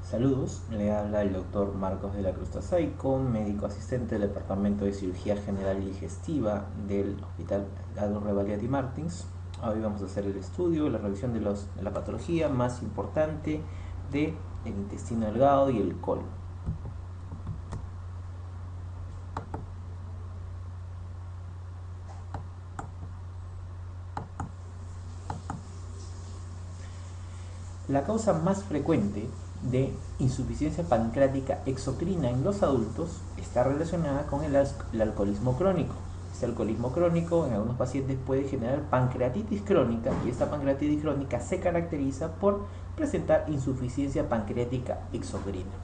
Saludos, le habla el doctor Marcos de la Cruz Tasaico, médico asistente del Departamento de Cirugía General y Digestiva del Hospital Adolfo Valiati Martins. Hoy vamos a hacer el estudio, la revisión de la patología más importante del intestino delgado y el colon. La causa más frecuente de insuficiencia pancreática exocrina en los adultos está relacionada con el alcoholismo crónico. Este alcoholismo crónico en algunos pacientes puede generar pancreatitis crónica, y esta pancreatitis crónica se caracteriza por presentar insuficiencia pancreática exocrina.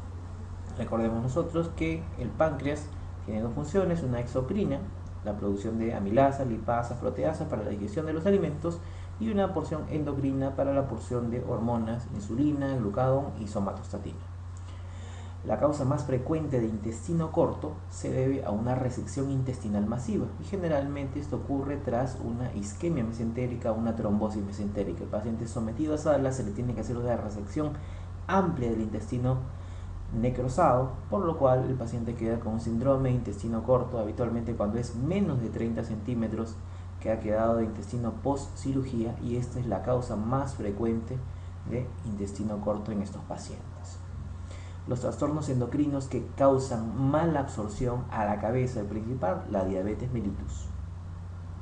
Recordemos nosotros que el páncreas tiene dos funciones: una exocrina, la producción de amilasas, lipasas, proteasas para la digestión de los alimentos, y una porción endocrina para la porción de hormonas, insulina, glucagón y somatostatina. La causa más frecuente de intestino corto se debe a una resección intestinal masiva, y generalmente esto ocurre tras una isquemia mesentérica o una trombosis mesentérica. El paciente sometido a sala se le tiene que hacer una resección amplia del intestino necrosado, por lo cual el paciente queda con un síndrome de intestino corto, habitualmente cuando es menos de 30 centímetros que ha quedado de intestino post cirugía, y esta es la causa más frecuente de intestino corto en estos pacientes. Los trastornos endocrinos que causan mala absorción a la cabeza, el principal, la diabetes mellitus.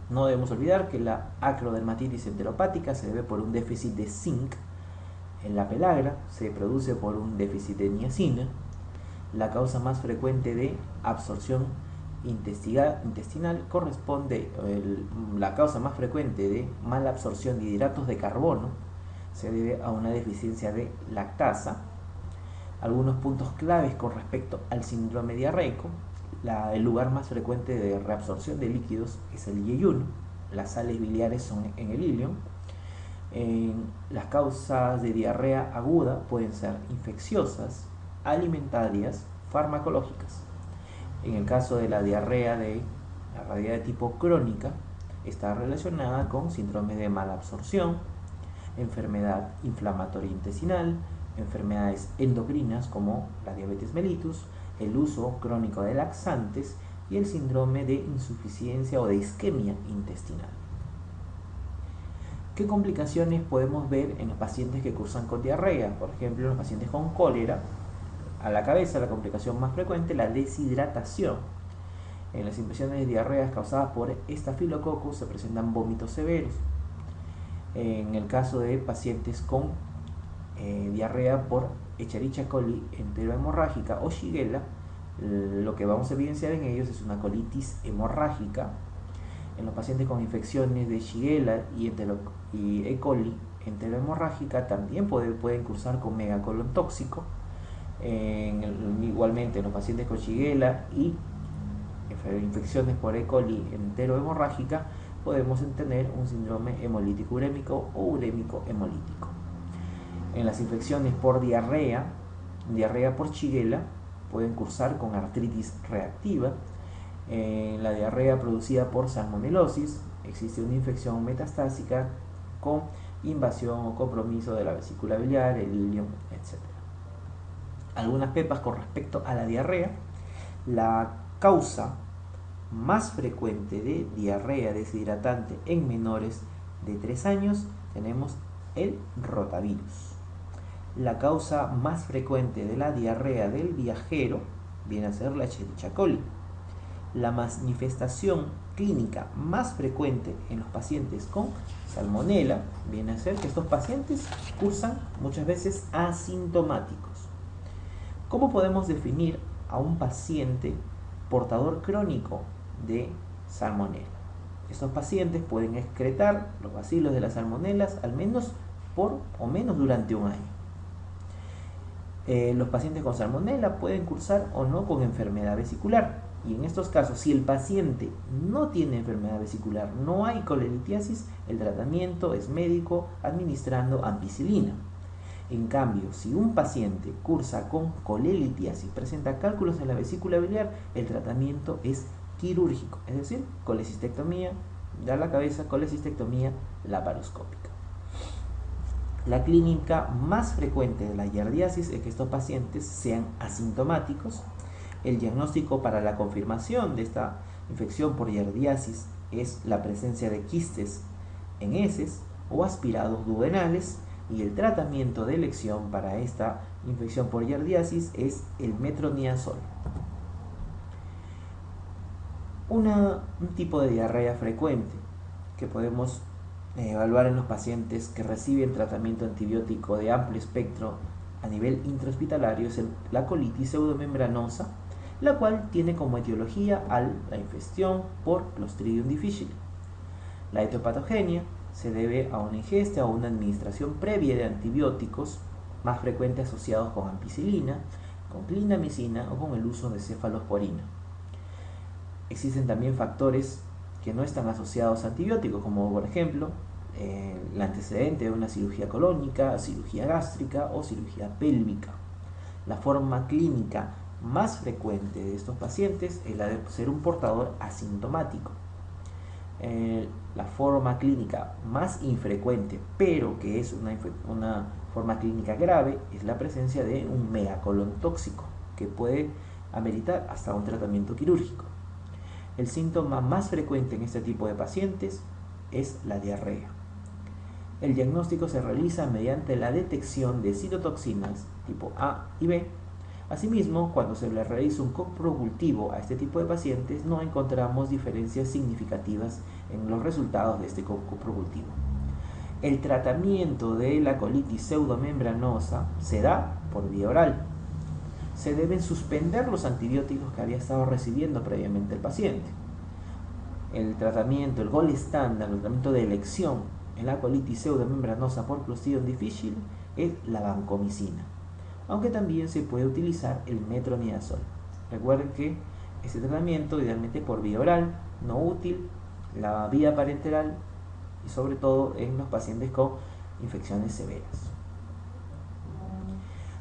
No debemos olvidar que la acrodermatitis enteropática se debe por un déficit de zinc. En la pelagra se produce por un déficit de niacina. La causa más frecuente de absorción intestinal corresponde, la causa más frecuente de mala absorción de hidratos de carbono se debe a una deficiencia de lactasa. Algunos puntos claves con respecto al síndrome diarreico: el lugar más frecuente de reabsorción de líquidos es el yeyuno, las sales biliares son en el ilion. Las causas de diarrea aguda pueden ser infecciosas, alimentarias, farmacológicas. En el caso de la diarrea de tipo crónica, está relacionada con síndrome de mala absorción, enfermedad inflamatoria intestinal, enfermedades endocrinas como la diabetes mellitus, el uso crónico de laxantes y el síndrome de insuficiencia o de isquemia intestinal. ¿Qué complicaciones podemos ver en los pacientes que cursan con diarrea? Por ejemplo, en los pacientes con cólera, a la cabeza, la complicación más frecuente, la deshidratación. En las infecciones de diarreas causadas por Staphylococcus se presentan vómitos severos. En el caso de pacientes con diarrea por Escherichia coli enterohemorrágica o Shigella, lo que vamos a evidenciar en ellos es una colitis hemorrágica. En los pacientes con infecciones de Shigella y E. coli enterohemorrágica también pueden cursar con megacolon tóxico. Igualmente en los pacientes con Shigella y infecciones por E. coli enterohemorrágica podemos tener un síndrome hemolítico urémico o urémico hemolítico. En las infecciones por diarrea por Shigella, pueden cursar con artritis reactiva. En la diarrea producida por salmonelosis existe una infección metastásica con invasión o compromiso de la vesícula biliar, el ilion, etc. Algunas pepas con respecto a la diarrea: la causa más frecuente de diarrea deshidratante en menores de 3 años tenemos el rotavirus. La causa más frecuente de la diarrea del viajero viene a ser la Escherichia coli. La manifestación clínica más frecuente en los pacientes con salmonela viene a ser que estos pacientes cursan muchas veces asintomáticos. ¿Cómo podemos definir a un paciente portador crónico de salmonela? Estos pacientes pueden excretar los bacilos de las salmonelas al menos por o menos durante un año. Los pacientes con salmonela pueden cursar o no con enfermedad vesicular, y en estos casos, si el paciente no tiene enfermedad vesicular, no hay colelitiasis, el tratamiento es médico administrando ampicilina. En cambio, si un paciente cursa con colelitiasis, presenta cálculos en la vesícula biliar, el tratamiento es quirúrgico, es decir, colecistectomía de la cabeza, colecistectomía laparoscópica. La clínica más frecuente de la giardiasis es que estos pacientes sean asintomáticos. El diagnóstico para la confirmación de esta infección por giardiasis es la presencia de quistes en heces o aspirados duodenales, y el tratamiento de elección para esta infección por giardiasis es el metronidazol. Un tipo de diarrea frecuente que podemos evaluar en los pacientes que reciben tratamiento antibiótico de amplio espectro a nivel intrahospitalario es la colitis pseudomembranosa, la cual tiene como etiología la infección por Clostridium difficile. La etiopatogenia se debe a una ingesta o una administración previa de antibióticos, más frecuente asociados con ampicilina, con clindamicina o con el uso de cefalosporina. Existen también factores que no están asociados a antibióticos, como por ejemplo el antecedente de una cirugía colónica, cirugía gástrica o cirugía pélvica. La forma clínica más frecuente de estos pacientes es la de ser un portador asintomático. La forma clínica más infrecuente, pero que es una forma clínica grave, es la presencia de un megacolon tóxico, que puede ameritar hasta un tratamiento quirúrgico. El síntoma más frecuente en este tipo de pacientes es la diarrea. El diagnóstico se realiza mediante la detección de citotoxinas tipo A y B. Asimismo, cuando se le realiza un coprocultivo a este tipo de pacientes, no encontramos diferencias significativas en los resultados de este coprocultivo. El tratamiento de la colitis pseudomembranosa se da por vía oral. Se deben suspender los antibióticos que había estado recibiendo previamente el paciente. El tratamiento, el gold estándar, el tratamiento de elección en la colitis pseudomembranosa por Clostridium difficile es la vancomicina, aunque también se puede utilizar el metronidazol. Recuerden que este tratamiento idealmente por vía oral, no útil la vía parenteral y sobre todo en los pacientes con infecciones severas.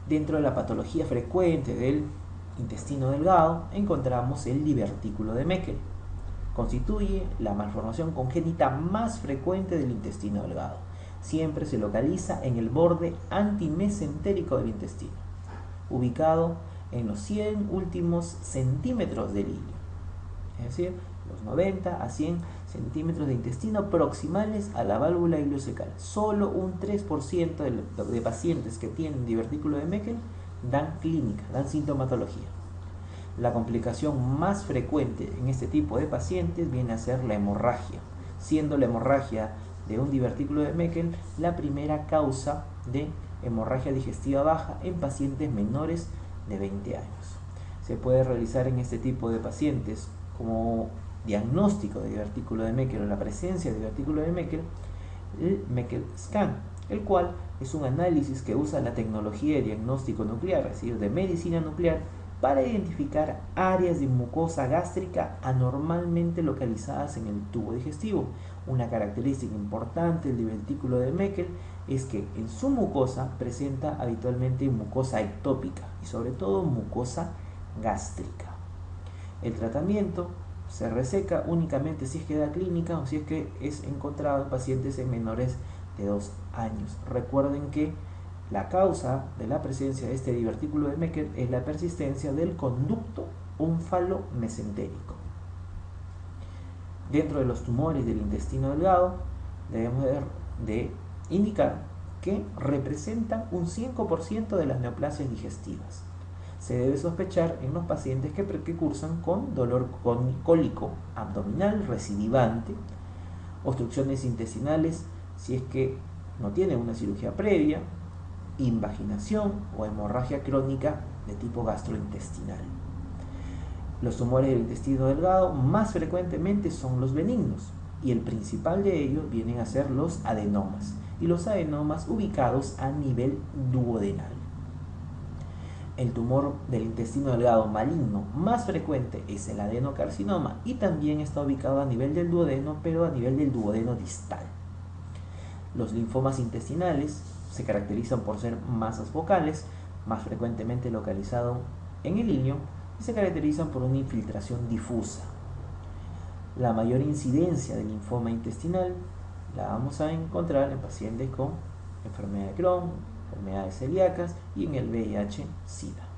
Dentro de la patología frecuente del intestino delgado encontramos el divertículo de Meckel. Constituye la malformación congénita más frecuente del intestino delgado. Siempre se localiza en el borde antimesentérico del intestino, ubicado en los 100 últimos centímetros del hilo, es decir, los 90 a 100 centímetros de intestino proximales a la válvula ileocecal. Solo un 3% de pacientes que tienen divertículo de Meckel dan clínica, dan sintomatología. La complicación más frecuente en este tipo de pacientes viene a ser la hemorragia, siendo la hemorragia de un divertículo de Meckel la primera causa de hemorragia digestiva baja en pacientes menores de 20 años. Se puede realizar en este tipo de pacientes como diagnóstico de divertículo de Meckel o la presencia de divertículo de Meckel el Meckel Scan, el cual es un análisis que usa la tecnología de diagnóstico nuclear, es decir, de medicina nuclear, para identificar áreas de mucosa gástrica anormalmente localizadas en el tubo digestivo. Una característica importante del divertículo de Meckel es que en su mucosa presenta habitualmente mucosa ectópica y sobre todo mucosa gástrica. El tratamiento se reseca únicamente si es que da clínica o si es que es encontrado en pacientes en menores de 2 años. Recuerden que la causa de la presencia de este divertículo de Meckel es la persistencia del conducto ómfalo-mesentérico. Dentro de los tumores del intestino delgado debemos de indicar que representan un 5% de las neoplasias digestivas. Se debe sospechar en los pacientes que cursan con dolor cólico abdominal recidivante, obstrucciones intestinales si es que no tienen una cirugía previa, invaginación o hemorragia crónica de tipo gastrointestinal. Los tumores del intestino delgado más frecuentemente son los benignos y el principal de ellos vienen a ser los adenomas, y los adenomas ubicados a nivel duodenal. El tumor del intestino delgado maligno más frecuente es el adenocarcinoma y también está ubicado a nivel del duodeno, pero a nivel del duodeno distal. Los linfomas intestinales se caracterizan por ser masas focales, más frecuentemente localizado en el ilio, y se caracterizan por una infiltración difusa. La mayor incidencia de linfoma intestinal la vamos a encontrar en pacientes con enfermedad de Crohn, enfermedades celíacas y en el VIH-Sida.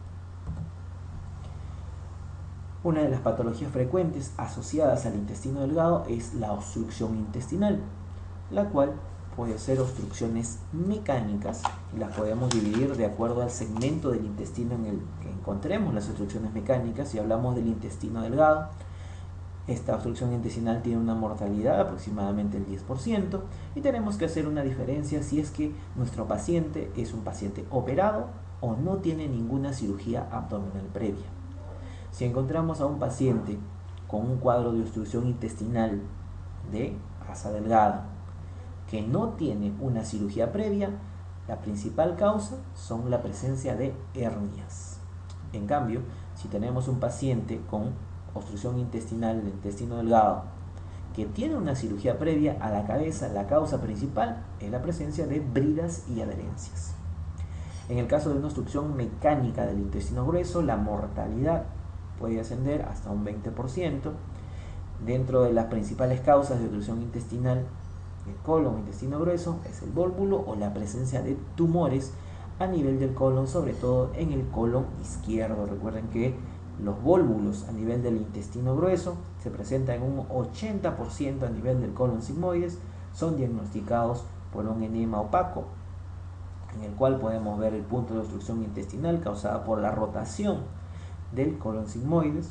Una de las patologías frecuentes asociadas al intestino delgado es la obstrucción intestinal, la cual puede ser obstrucciones mecánicas y las podemos dividir de acuerdo al segmento del intestino en el que encontremos las obstrucciones mecánicas. Si hablamos del intestino delgado, esta obstrucción intestinal tiene una mortalidad de aproximadamente el 10% y tenemos que hacer una diferencia si es que nuestro paciente es un paciente operado o no tiene ninguna cirugía abdominal previa. Si encontramos a un paciente con un cuadro de obstrucción intestinal de asa delgada que no tiene una cirugía previa, la principal causa son la presencia de hernias. En cambio, si tenemos un paciente con obstrucción intestinal del intestino delgado que tiene una cirugía previa a la cabeza, la causa principal es la presencia de bridas y adherencias. En el caso de una obstrucción mecánica del intestino grueso, la mortalidad puede ascender hasta un 20%. Dentro de las principales causas de obstrucción intestinal del colon o intestino grueso es el vólvulo o la presencia de tumores a nivel del colon, sobre todo en el colon izquierdo. Recuerden que los vólvulos a nivel del intestino grueso se presentan en un 80% a nivel del colon sigmoides, son diagnosticados por un enema opaco, en el cual podemos ver el punto de obstrucción intestinal causada por la rotación del colon sigmoides.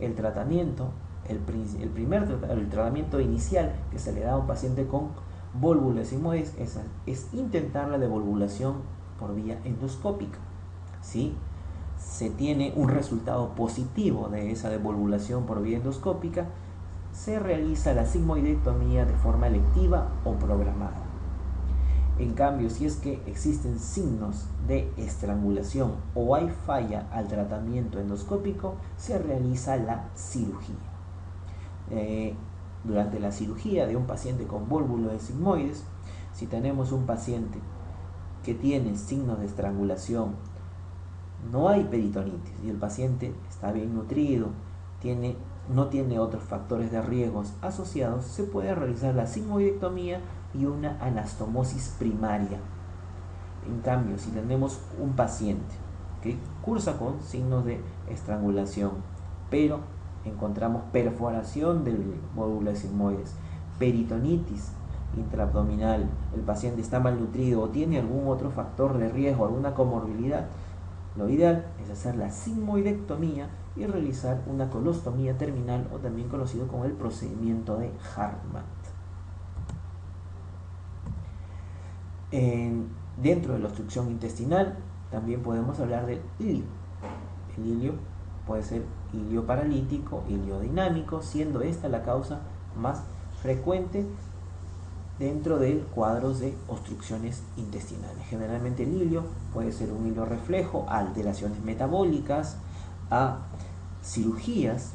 El tratamiento, el tratamiento inicial que se le da a un paciente con vólvulo sigmoides es intentar la devolvulación por vía endoscópica. Si se tiene un resultado positivo de esa devolvulación por vía endoscópica, se realiza la sigmoidectomía de forma electiva o programada. En cambio, si es que existen signos de estrangulación o hay falla al tratamiento endoscópico, se realiza la cirugía. Durante la cirugía de un paciente con vólvulo de sigmoides, si tenemos un paciente que tiene signos de estrangulación, no hay peritonitis y el paciente está bien nutrido, no tiene otros factores de riesgos asociados, se puede realizar la sigmoidectomía y una anastomosis primaria. En cambio, si tenemos un paciente que cursa con signos de estrangulación, pero encontramos perforación del vólvulo de sigmoides, peritonitis intraabdominal, el paciente está malnutrido o tiene algún otro factor de riesgo, alguna comorbilidad, lo ideal es hacer la sigmoidectomía y realizar una colostomía terminal, o también conocido como el procedimiento de Hartmann. Dentro de la obstrucción intestinal también podemos hablar del ilio. El ilio puede ser ilio paralítico, ilio dinámico, siendo esta la causa más frecuente dentro de cuadros de obstrucciones intestinales. Generalmente el ilio puede ser un ilio reflejo a alteraciones metabólicas, a cirugías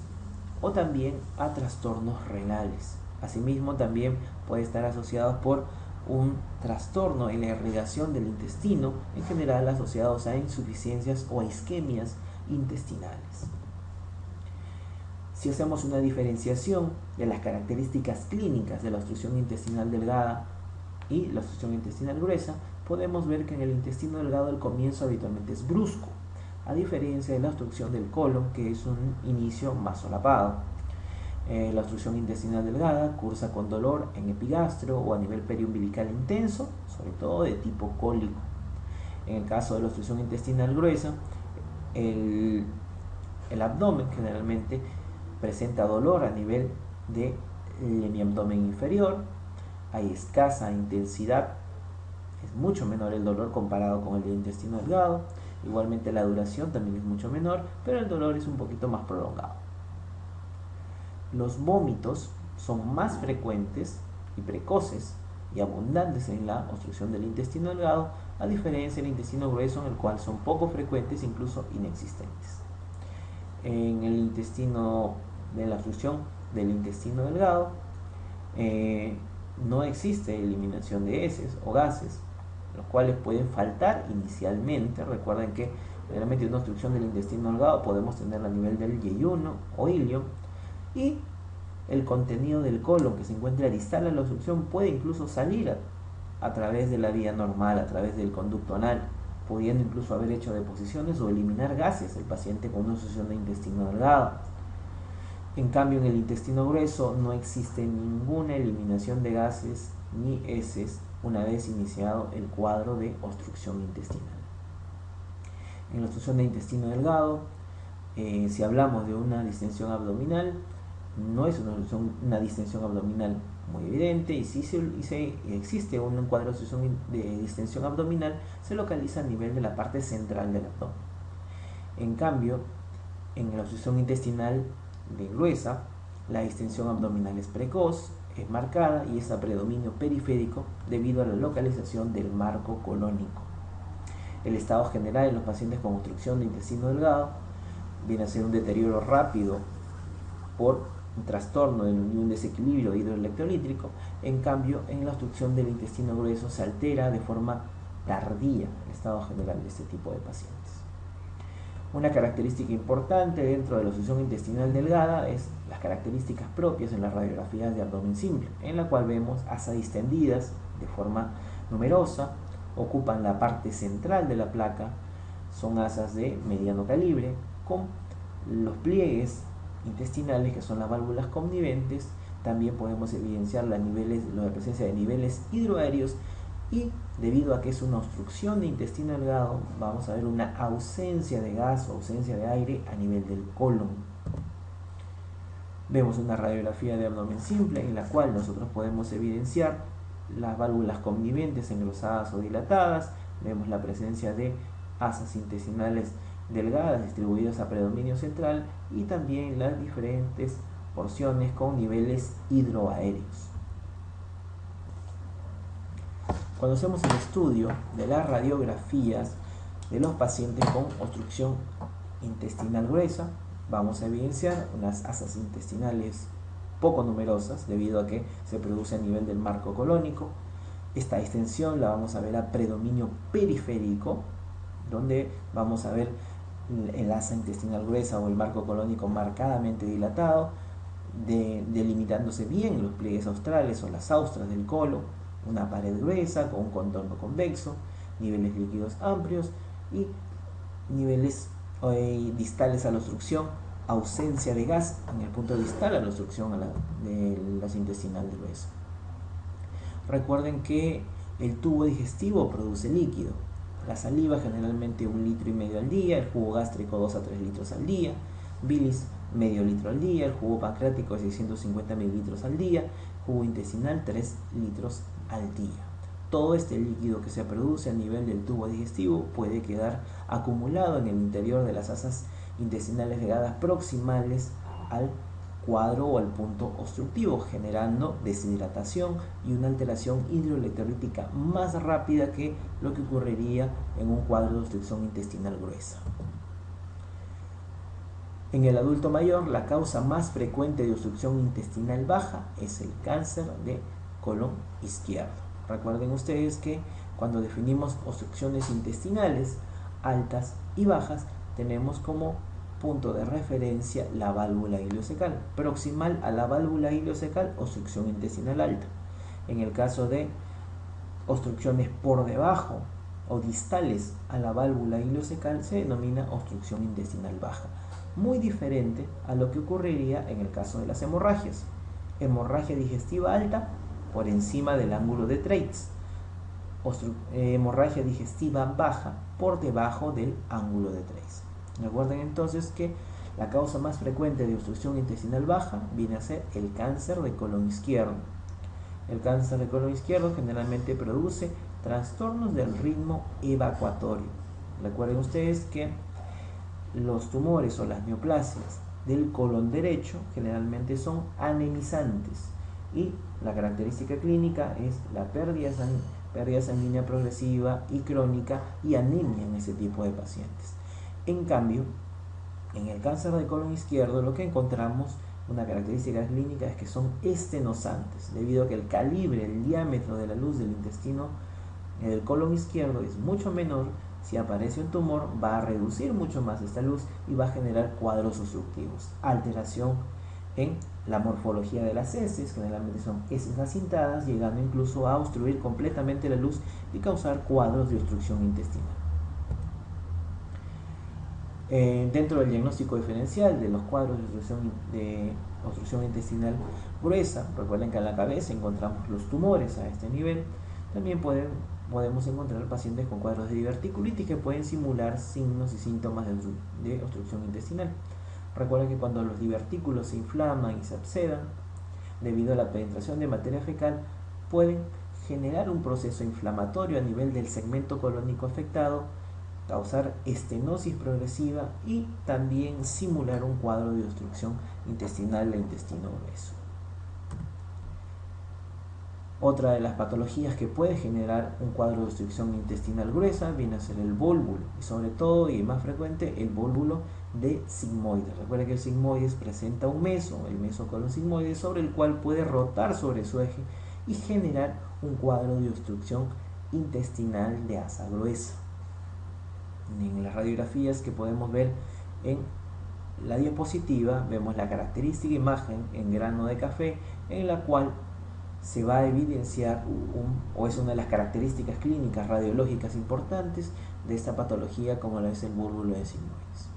o también a trastornos renales. Asimismo, también puede estar asociado por un trastorno en la irrigación del intestino, en general asociados a insuficiencias o a isquemias intestinales. Si hacemos una diferenciación de las características clínicas de la obstrucción intestinal delgada y la obstrucción intestinal gruesa, podemos ver que en el intestino delgado el comienzo habitualmente es brusco, a diferencia de la obstrucción del colon, que es un inicio más solapado. La obstrucción intestinal delgada cursa con dolor en epigastrio o a nivel periumbilical intenso, sobre todo de tipo cólico. En el caso de la obstrucción intestinal gruesa, el abdomen generalmente presenta dolor a nivel de mi abdomen inferior, hay escasa intensidad, es mucho menor el dolor comparado con el del intestino delgado, igualmente la duración también es mucho menor, pero el dolor es un poquito más prolongado. Los vómitos son más frecuentes y precoces y abundantes en la obstrucción del intestino delgado, a diferencia del intestino grueso, en el cual son poco frecuentes, incluso inexistentes. En el intestino de la obstrucción del intestino delgado no existe eliminación de heces o gases, los cuales pueden faltar inicialmente. Recuerden que realmente una obstrucción del intestino delgado podemos tener a nivel del yeyuno o ilio, y el contenido del colon que se encuentra distal a la obstrucción puede incluso salir a través de la vía normal, a través del conducto anal, pudiendo incluso haber hecho deposiciones o eliminar gases el paciente con una obstrucción de intestino delgado. En cambio, en el intestino grueso no existe ninguna eliminación de gases ni heces una vez iniciado el cuadro de obstrucción intestinal. En la obstrucción de intestino delgado, si hablamos de una distensión abdominal, no es una distensión abdominal muy evidente, y si existe un cuadro de distensión abdominal, se localiza a nivel de la parte central del abdomen. En cambio, en la obstrucción intestinal gruesa, la distensión abdominal es precoz, es marcada y es a predominio periférico debido a la localización del marco colónico. El estado general en los pacientes con obstrucción de intestino delgado viene a ser un deterioro rápido por un trastorno y un desequilibrio hidroelectrolítrico. En cambio, en la obstrucción del intestino grueso se altera de forma tardía el estado general de este tipo de pacientes. Una característica importante dentro de la obstrucción intestinal delgada es las características propias en las radiografías de abdomen simple, en la cual vemos asas distendidas de forma numerosa, ocupan la parte central de la placa, son asas de mediano calibre, con los pliegues intestinales, que son las válvulas conniventes. También podemos evidenciar la presencia de niveles hidroaéreos, y debido a que es una obstrucción de intestino delgado, vamos a ver una ausencia de gas o ausencia de aire a nivel del colon. Vemos una radiografía de abdomen simple en la cual nosotros podemos evidenciar las válvulas conniventes engrosadas o dilatadas. Vemos la presencia de asas intestinales delgadas distribuidas a predominio central, y también las diferentes porciones con niveles hidroaéreos. Cuando hacemos el estudio de las radiografías de los pacientes con obstrucción intestinal gruesa, vamos a evidenciar unas asas intestinales poco numerosas debido a que se produce a nivel del marco colónico. Esta extensión la vamos a ver a predominio periférico, donde vamos a ver el asa intestinal gruesa o el marco colónico marcadamente dilatado, delimitándose bien los pliegues australes o las austras del colon, una pared gruesa con un contorno convexo, niveles líquidos amplios y niveles distales a la obstrucción, ausencia de gas en el punto distal a la obstrucción de las intestinal gruesa. Recuerden que el tubo digestivo produce líquido. La saliva generalmente 1,5 litros al día, el jugo gástrico 2 a 3 litros al día, bilis medio litro al día, el jugo pancreático 650 mililitros al día, jugo intestinal 3 litros al día. Todo este líquido que se produce a nivel del tubo digestivo puede quedar acumulado en el interior de las asas intestinales delgadas proximales al cuadro o al punto obstructivo, generando deshidratación y una alteración hidroelectrolítica más rápida que lo que ocurriría en un cuadro de obstrucción intestinal gruesa. En el adulto mayor, la causa más frecuente de obstrucción intestinal baja es el cáncer de colon izquierdo. Recuerden ustedes que cuando definimos obstrucciones intestinales altas y bajas, tenemos como punto de referencia la válvula ileocecal. Proximal a la válvula ileocecal, obstrucción intestinal alta. En el caso de obstrucciones por debajo o distales a la válvula ileocecal, se denomina obstrucción intestinal baja. Muy diferente a lo que ocurriría en el caso de las hemorragias. Hemorragia digestiva alta por encima del ángulo de Treitz. Hemorragia digestiva baja por debajo del ángulo de Treitz. Recuerden entonces que la causa más frecuente de obstrucción intestinal baja viene a ser el cáncer de colon izquierdo. El cáncer de colon izquierdo generalmente produce trastornos del ritmo evacuatorio. Recuerden ustedes que los tumores o las neoplasias del colon derecho generalmente son anemizantes, y la característica clínica es la pérdida sanguínea progresiva y crónica y anemia en ese tipo de pacientes. En cambio, en el cáncer de colon izquierdo lo que encontramos, una característica clínica, es que son estenosantes, debido a que el calibre, el diámetro de la luz del intestino del colon izquierdo es mucho menor. Si aparece un tumor, va a reducir mucho más esta luz y va a generar cuadros obstructivos, alteración en la morfología de las heces, generalmente son heces acintadas, llegando incluso a obstruir completamente la luz y causar cuadros de obstrucción intestinal. Dentro del diagnóstico diferencial de los cuadros de obstrucción intestinal gruesa, recuerden que en la cabeza encontramos los tumores a este nivel. También podemos encontrar pacientes con cuadros de diverticulitis que pueden simular signos y síntomas de obstrucción intestinal. Recuerden que cuando los divertículos se inflaman y se abscedan debido a la penetración de materia fecal, pueden generar un proceso inflamatorio a nivel del segmento colónico afectado, causar estenosis progresiva y también simular un cuadro de obstrucción intestinal del intestino grueso. Otra de las patologías que puede generar un cuadro de obstrucción intestinal gruesa viene a ser el vólvulo, y sobre todo, y más frecuente, el vólvulo de sigmoides. Recuerda que el sigmoides presenta un meso, el mesocolon sigmoide, sobre el cual puede rotar sobre su eje y generar un cuadro de obstrucción intestinal de asa gruesa. En las radiografías que podemos ver en la diapositiva, vemos la característica imagen en grano de café, en la cual se va a evidenciar o es una de las características clínicas radiológicas importantes de esta patología, como lo es el vólvulo de sigmoides.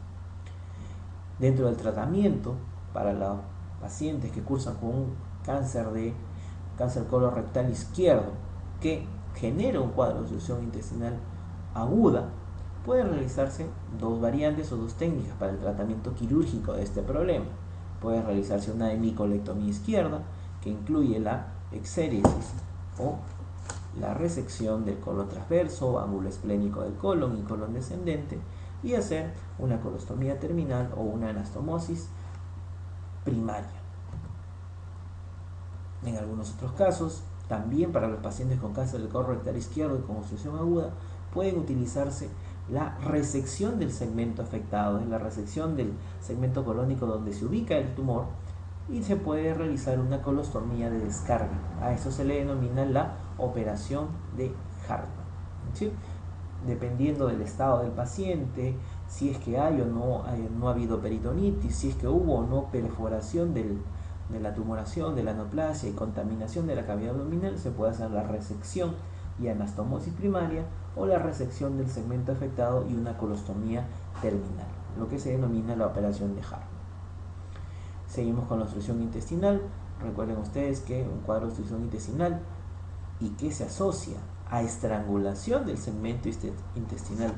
Dentro del tratamiento para los pacientes que cursan con un cáncer colorectal izquierdo que genera un cuadro de obstrucción intestinal aguda, pueden realizarse dos variantes o dos técnicas para el tratamiento quirúrgico de este problema. Puede realizarse una hemicolectomía izquierda, que incluye la exéresis o la resección del colon transverso, ángulo esplénico del colon y colon descendente, y hacer una colostomía terminal o una anastomosis primaria. En algunos otros casos, también para los pacientes con cáncer del colorectal izquierdo y con obstrucción aguda, pueden utilizarse la resección del segmento afectado, la resección del segmento colónico donde se ubica el tumor, y se puede realizar una colostomía de descarga. A eso se le denomina la operación de Hartmann, ¿sí? Dependiendo del estado del paciente, si es que hay o no ha habido peritonitis, si es que hubo o no perforación de la tumoración, de la neoplasia y contaminación de la cavidad abdominal, se puede hacer la resección y anastomosis primaria o la resección del segmento afectado y una colostomía terminal, lo que se denomina la operación de Hartmann. Seguimos con la obstrucción intestinal. Recuerden ustedes que un cuadro de obstrucción intestinal y que se asocia a estrangulación del segmento intestinal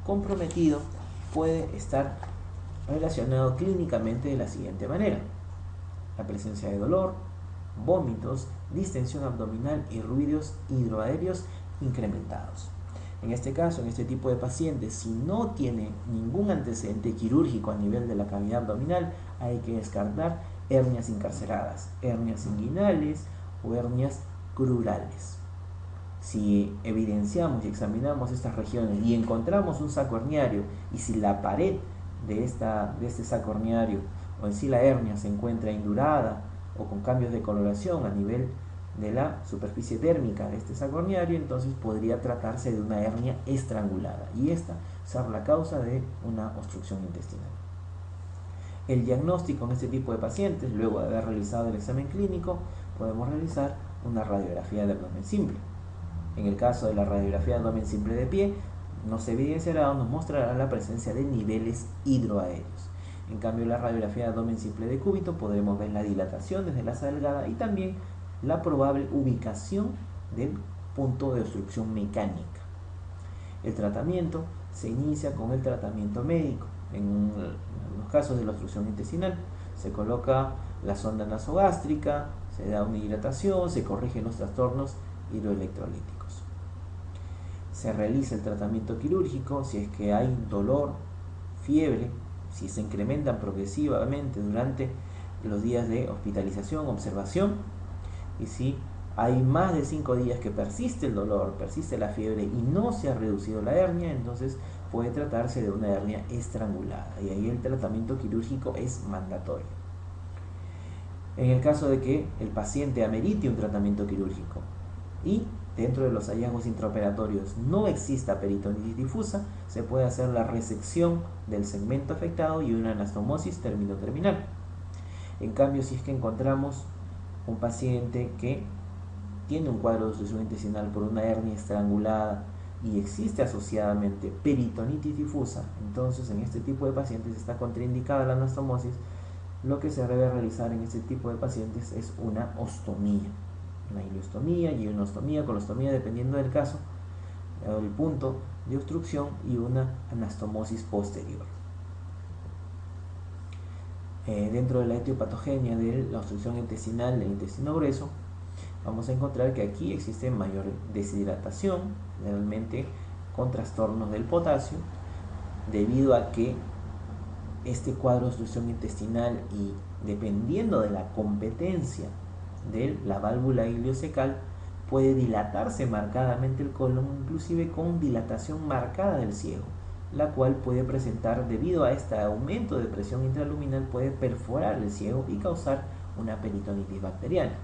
comprometido puede estar relacionado clínicamente de la siguiente manera: la presencia de dolor, vómitos, distensión abdominal y ruidos hidroaéreos incrementados. En este caso, en este tipo de pacientes, si no tiene ningún antecedente quirúrgico a nivel de la cavidad abdominal, hay que descartar hernias incarceradas, hernias inguinales o hernias crurales. Si evidenciamos y examinamos estas regiones y encontramos un saco herniario, y si la pared de este saco herniario o en sí la hernia se encuentra indurada o con cambios de coloración a nivel de la superficie térmica de este saco herniario, entonces podría tratarse de una hernia estrangulada, y esta será la causa de una obstrucción intestinal. El diagnóstico en este tipo de pacientes, luego de haber realizado el examen clínico, podemos realizar una radiografía de abdomen simple. En el caso de la radiografía de abdomen simple de pie, nos evidenciará o nos mostrará la presencia de niveles hidroaéreos. En cambio, la radiografía de abdomen simple de cúbito podremos ver la dilatación desde la asa delgada y también la probable ubicación del punto de obstrucción mecánica. El tratamiento se inicia con el tratamiento médico. En los casos de la obstrucción intestinal, se coloca la sonda nasogástrica, se da una hidratación, se corrigen los trastornos hidroelectrolíticos. Se realiza el tratamiento quirúrgico si es que hay dolor, fiebre, si se incrementan progresivamente durante los días de hospitalización, observación, y si hay más de 5 días que persiste el dolor, persiste la fiebre y no se ha reducido la hernia, entonces puede tratarse de una hernia estrangulada, y ahí el tratamiento quirúrgico es mandatorio. En el caso de que el paciente amerite un tratamiento quirúrgico y dentro de los hallazgos intraoperatorios no exista peritonitis difusa, se puede hacer la resección del segmento afectado y una anastomosis término-terminal. En cambio, si es que encontramos un paciente que tiene un cuadro de obstrucción intestinal por una hernia estrangulada y existe asociadamente peritonitis difusa, entonces en este tipo de pacientes está contraindicada la anastomosis. Lo que se debe realizar en este tipo de pacientes es una ostomía, una ileostomía, ionostomía, colostomía, dependiendo del caso, el punto de obstrucción, y una anastomosis posterior. Dentro de la etiopatogenia de la obstrucción intestinal del intestino grueso, vamos a encontrar que aquí existe mayor deshidratación, generalmente con trastornos del potasio, debido a que este cuadro de obstrucción intestinal, y dependiendo de la competencia de la válvula ileocecal, puede dilatarse marcadamente el colon, inclusive con dilatación marcada del ciego, la cual puede presentar, debido a este aumento de presión intraluminal, puede perforar el ciego y causar una peritonitis bacteriana.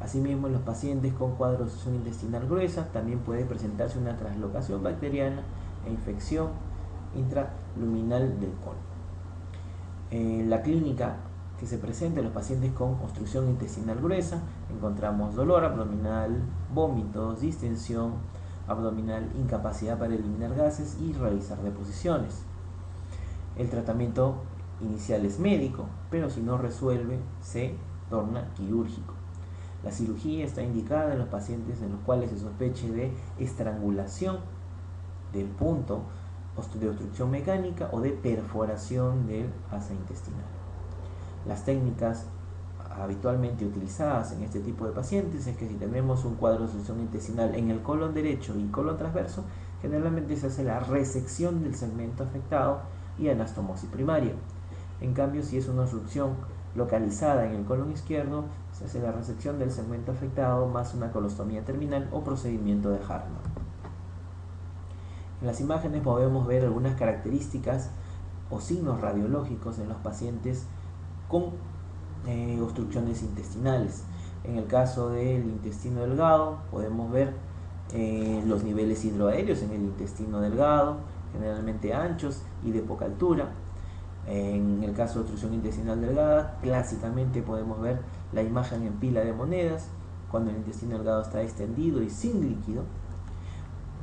Asimismo, en los pacientes con cuadros de obstrucción intestinal gruesa también puede presentarse una translocación bacteriana e infección intraluminal del colon. La clínica que se presenta en los pacientes con obstrucción intestinal gruesa, encontramos dolor abdominal, vómitos, distensión abdominal, incapacidad para eliminar gases y realizar deposiciones. El tratamiento inicial es médico, pero si no resuelve, se torna quirúrgico. La cirugía está indicada en los pacientes en los cuales se sospeche de estrangulación del punto de obstrucción mecánica o de perforación del asa intestinal. Las técnicas habitualmente utilizadas en este tipo de pacientes es que si tenemos un cuadro de obstrucción intestinal en el colon derecho y colon transverso, generalmente se hace la resección del segmento afectado y anastomosis primaria. En cambio, si es una obstrucción localizada en el colon izquierdo, se hace la resección del segmento afectado más una colostomía terminal o procedimiento de Hartmann. En las imágenes podemos ver algunas características o signos radiológicos en los pacientes con obstrucciones intestinales. En el caso del intestino delgado podemos ver los niveles hidroaéreos en el intestino delgado, generalmente anchos y de poca altura. En el caso de obstrucción intestinal delgada, clásicamente podemos ver la imagen en pila de monedas, cuando el intestino delgado está extendido y sin líquido.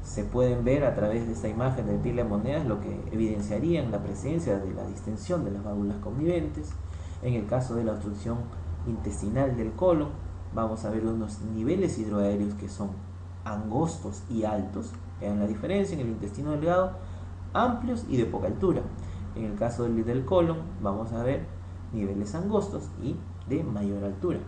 Se pueden ver a través de esta imagen de pila de monedas lo que evidenciarían la presencia de la distensión de las válvulas conviventes. En el caso de la obstrucción intestinal del colon, vamos a ver unos niveles hidroaéreos que son angostos y altos. Vean la diferencia: en el intestino delgado, amplios y de poca altura. En el caso del colon, vamos a ver niveles angostos y de mayor altura.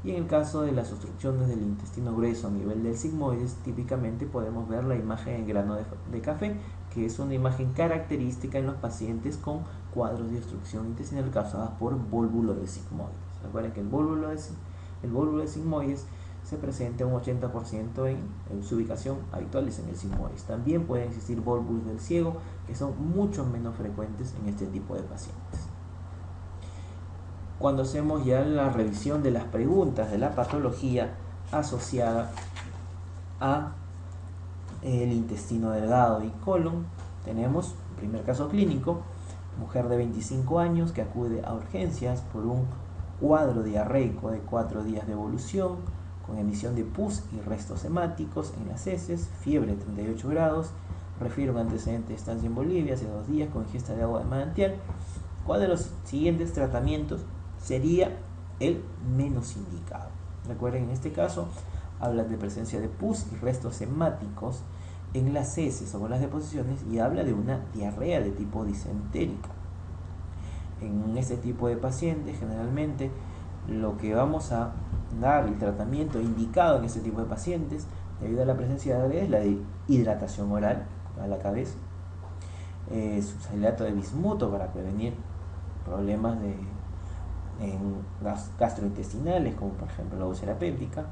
Y en el caso de las obstrucciones del intestino grueso a nivel del sigmoides, típicamente podemos ver la imagen en grano de café, que es una imagen característica en los pacientes con cuadros de obstrucción intestinal causadas por vólvulo de sigmoides. Recuerden que el vólvulo de sigmoides se presenta un 80% en su ubicación habitual es en el sigmoides. También pueden existir vólvulos del ciego, que son mucho menos frecuentes en este tipo de pacientes. Cuando hacemos ya la revisión de las preguntas de la patología asociada a el intestino delgado y colon, tenemos el primer caso clínico: mujer de 25 años que acude a urgencias por un cuadro diarreico de 4 días de evolución, con emisión de pus y restos hemáticos en las heces, fiebre de 38 grados, refiere un antecedente de estancia en Bolivia hace 2 días con ingesta de agua de manantial. ¿Cuál de los siguientes tratamientos sería el menos indicado? Recuerden, en este caso habla de presencia de pus y restos hemáticos en las heces o en las deposiciones, y habla de una diarrea de tipo disentérico. En este tipo de pacientes, generalmente lo que vamos a dar, el tratamiento indicado en este tipo de pacientes, debido a la presencia de diarrea, es la de hidratación oral a la cabeza, succinilacto de bismuto para prevenir problemas gastrointestinales, como por ejemplo la úlcera péptica.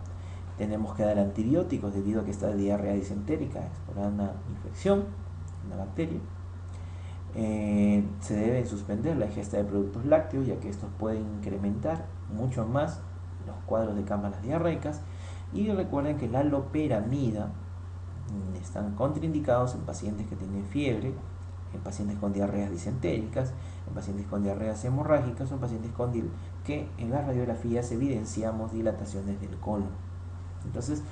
Tenemos que dar antibióticos debido a que esta diarrea disentérica es por una infección, una bacteria. Se debe suspender la ingesta de productos lácteos, ya que estos pueden incrementar mucho más los cuadros de cámaras diarreicas. Y recuerden que la loperamida están contraindicados en pacientes que tienen fiebre, en pacientes con diarreas disentéricas, en pacientes con diarreas hemorrágicas o en pacientes que en las radiografías evidenciamos dilataciones del colon. Entonces,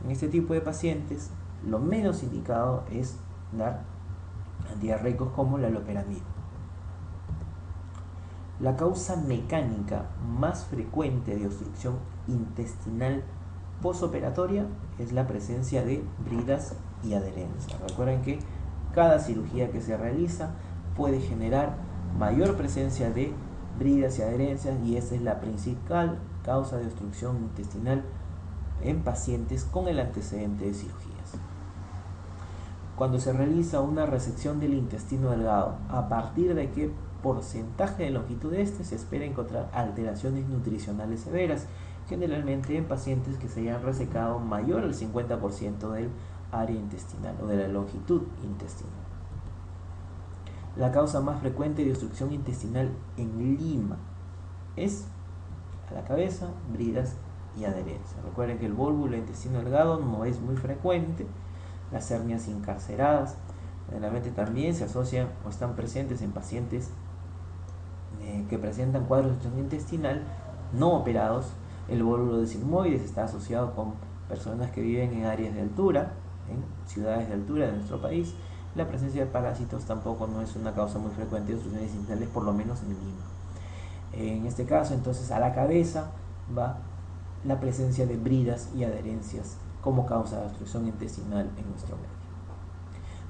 en este tipo de pacientes, lo menos indicado es dar antidiarreicos como la loperamida. La causa mecánica más frecuente de obstrucción intestinal posoperatoria es la presencia de bridas y adherencia. Recuerden que cada cirugía que se realiza puede generar mayor presencia de bridas y adherencias, y esa es la principal causa de obstrucción intestinal en pacientes con el antecedente de cirugías. Cuando se realiza una resección del intestino delgado, ¿a partir de qué porcentaje de longitud de este se espera encontrar alteraciones nutricionales severas? Generalmente en pacientes que se hayan resecado mayor al 50% del área intestinal o de la longitud intestinal. La causa más frecuente de obstrucción intestinal en Lima es a la cabeza, bridas y adherencia. Recuerden que el vólvulo de intestino delgado no es muy frecuente. Las hernias incarceradas generalmente también se asocian o están presentes en pacientes que presentan cuadros de obstrucción intestinal no operados. El vólvulo de sigmoides está asociado con personas que viven en áreas de altura, en ciudades de altura de nuestro país. La presencia de parásitos tampoco no es una causa muy frecuente de obstrucciones intestinales, por lo menos en Lima. En este caso, entonces, a la cabeza va la presencia de bridas y adherencias como causa de obstrucción intestinal en nuestro medio.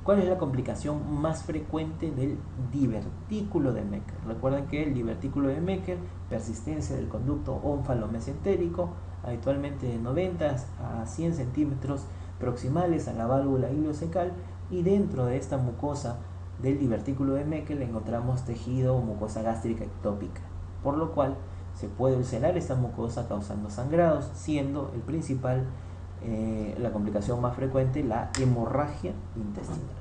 ¿Cuál es la complicación más frecuente del divertículo de Meckel? Recuerden que el divertículo de Meckel, persistencia del conducto ónfalo-mesentérico, habitualmente de 90 a 100 centímetros proximales a la válvula ileocecal, y dentro de esta mucosa del divertículo de Meckel encontramos tejido o mucosa gástrica ectópica, por lo cual se puede ulcerar esta mucosa causando sangrados, siendo el principal, la complicación más frecuente, la hemorragia intestinal.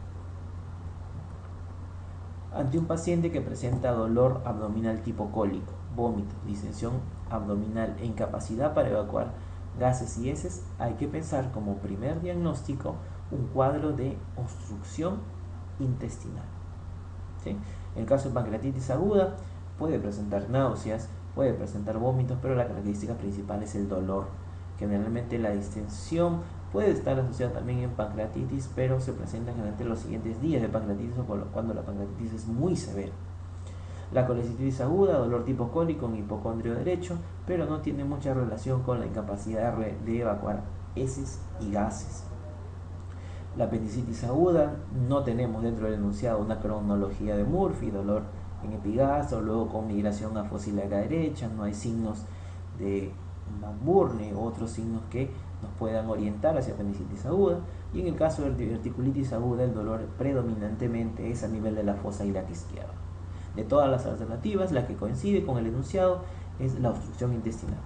Ante un paciente que presenta dolor abdominal tipo cólico, vómito, distensión abdominal e incapacidad para evacuar gases y heces, hay que pensar como primer diagnóstico un cuadro de obstrucción intestinal. ¿Sí? En el caso de pancreatitis aguda, puede presentar náuseas, puede presentar vómitos, pero la característica principal es el dolor. Generalmente la distensión puede estar asociada también en pancreatitis, pero se presenta generalmente los siguientes días de pancreatitis o cuando la pancreatitis es muy severa. La colecitis aguda, dolor tipo cólico en hipocondrio derecho, pero no tiene mucha relación con la incapacidad de evacuar heces y gases. La apendicitis aguda, no tenemos dentro del enunciado una cronología de Murphy, dolor en epigastro, luego con migración a fosílaga derecha, no hay signos de McBurney u otros signos que nos puedan orientar hacia apendicitis aguda. Y en el caso de diverticulitis aguda, el dolor predominantemente es a nivel de la fosa ilíaca izquierda. De todas las alternativas, la que coincide con el enunciado es la obstrucción intestinal.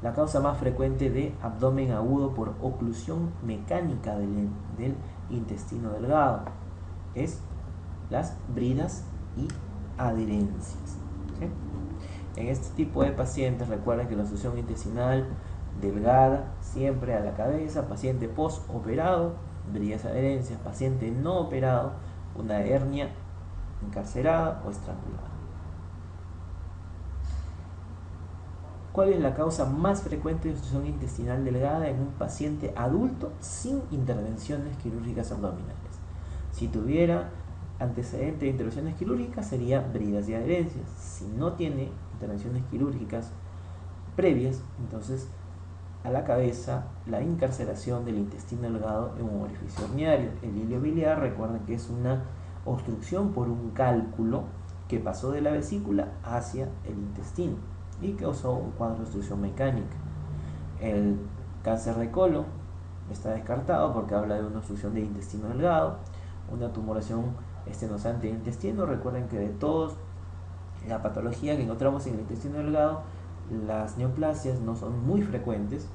La causa más frecuente de abdomen agudo por oclusión mecánica del intestino delgado es las bridas y adherencias. ¿Sí? En este tipo de pacientes, recuerden que la obstrucción intestinal delgada siempre a la cabeza, paciente postoperado, bridas y adherencias, paciente no operado, una hernia encarcerada o estrangulada. ¿Cuál es la causa más frecuente de obstrucción intestinal delgada en un paciente adulto sin intervenciones quirúrgicas abdominales? Si tuviera antecedente de intervenciones quirúrgicas, sería bridas y adherencias. Si no tiene intervenciones quirúrgicas previas, entonces a la cabeza la encarceración del intestino delgado en un orificio herniario. El hilio biliar, recuerden que es una obstrucción por un cálculo que pasó de la vesícula hacia el intestino y causó un cuadro de obstrucción mecánica. El cáncer de colon está descartado porque habla de una obstrucción del intestino delgado. Una tumoración estenosante del intestino, recuerden que de todos la patología que encontramos en el intestino delgado, las neoplasias no son muy frecuentes.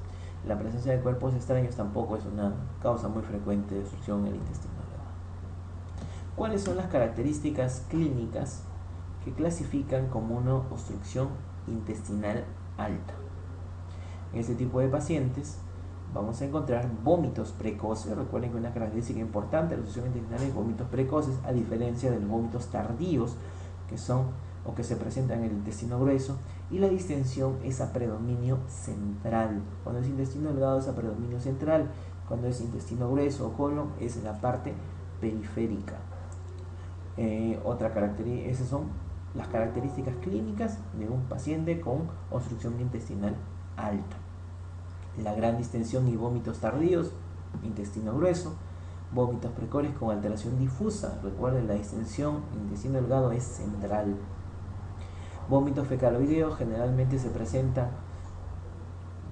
La presencia de cuerpos extraños tampoco es una causa muy frecuente de obstrucción en el intestino delgado. ¿Cuáles son las características clínicas que clasifican como una obstrucción intestinal alta? En este tipo de pacientes vamos a encontrar vómitos precoces. Recuerden que una característica importante de la obstrucción intestinal es vómitos precoces, a diferencia de los vómitos tardíos, que son o que se presentan en el intestino grueso, y la distensión es a predominio central. Cuando es intestino delgado es a predominio central, cuando es intestino grueso o colon es en la parte periférica. Esas son las características clínicas de un paciente con obstrucción intestinal alta. La gran distensión y vómitos tardíos, intestino grueso. Vómitos precoces con alteración difusa. Recuerden, la distensión en intestino delgado es central. Vómitos fecaloideos generalmente se presentan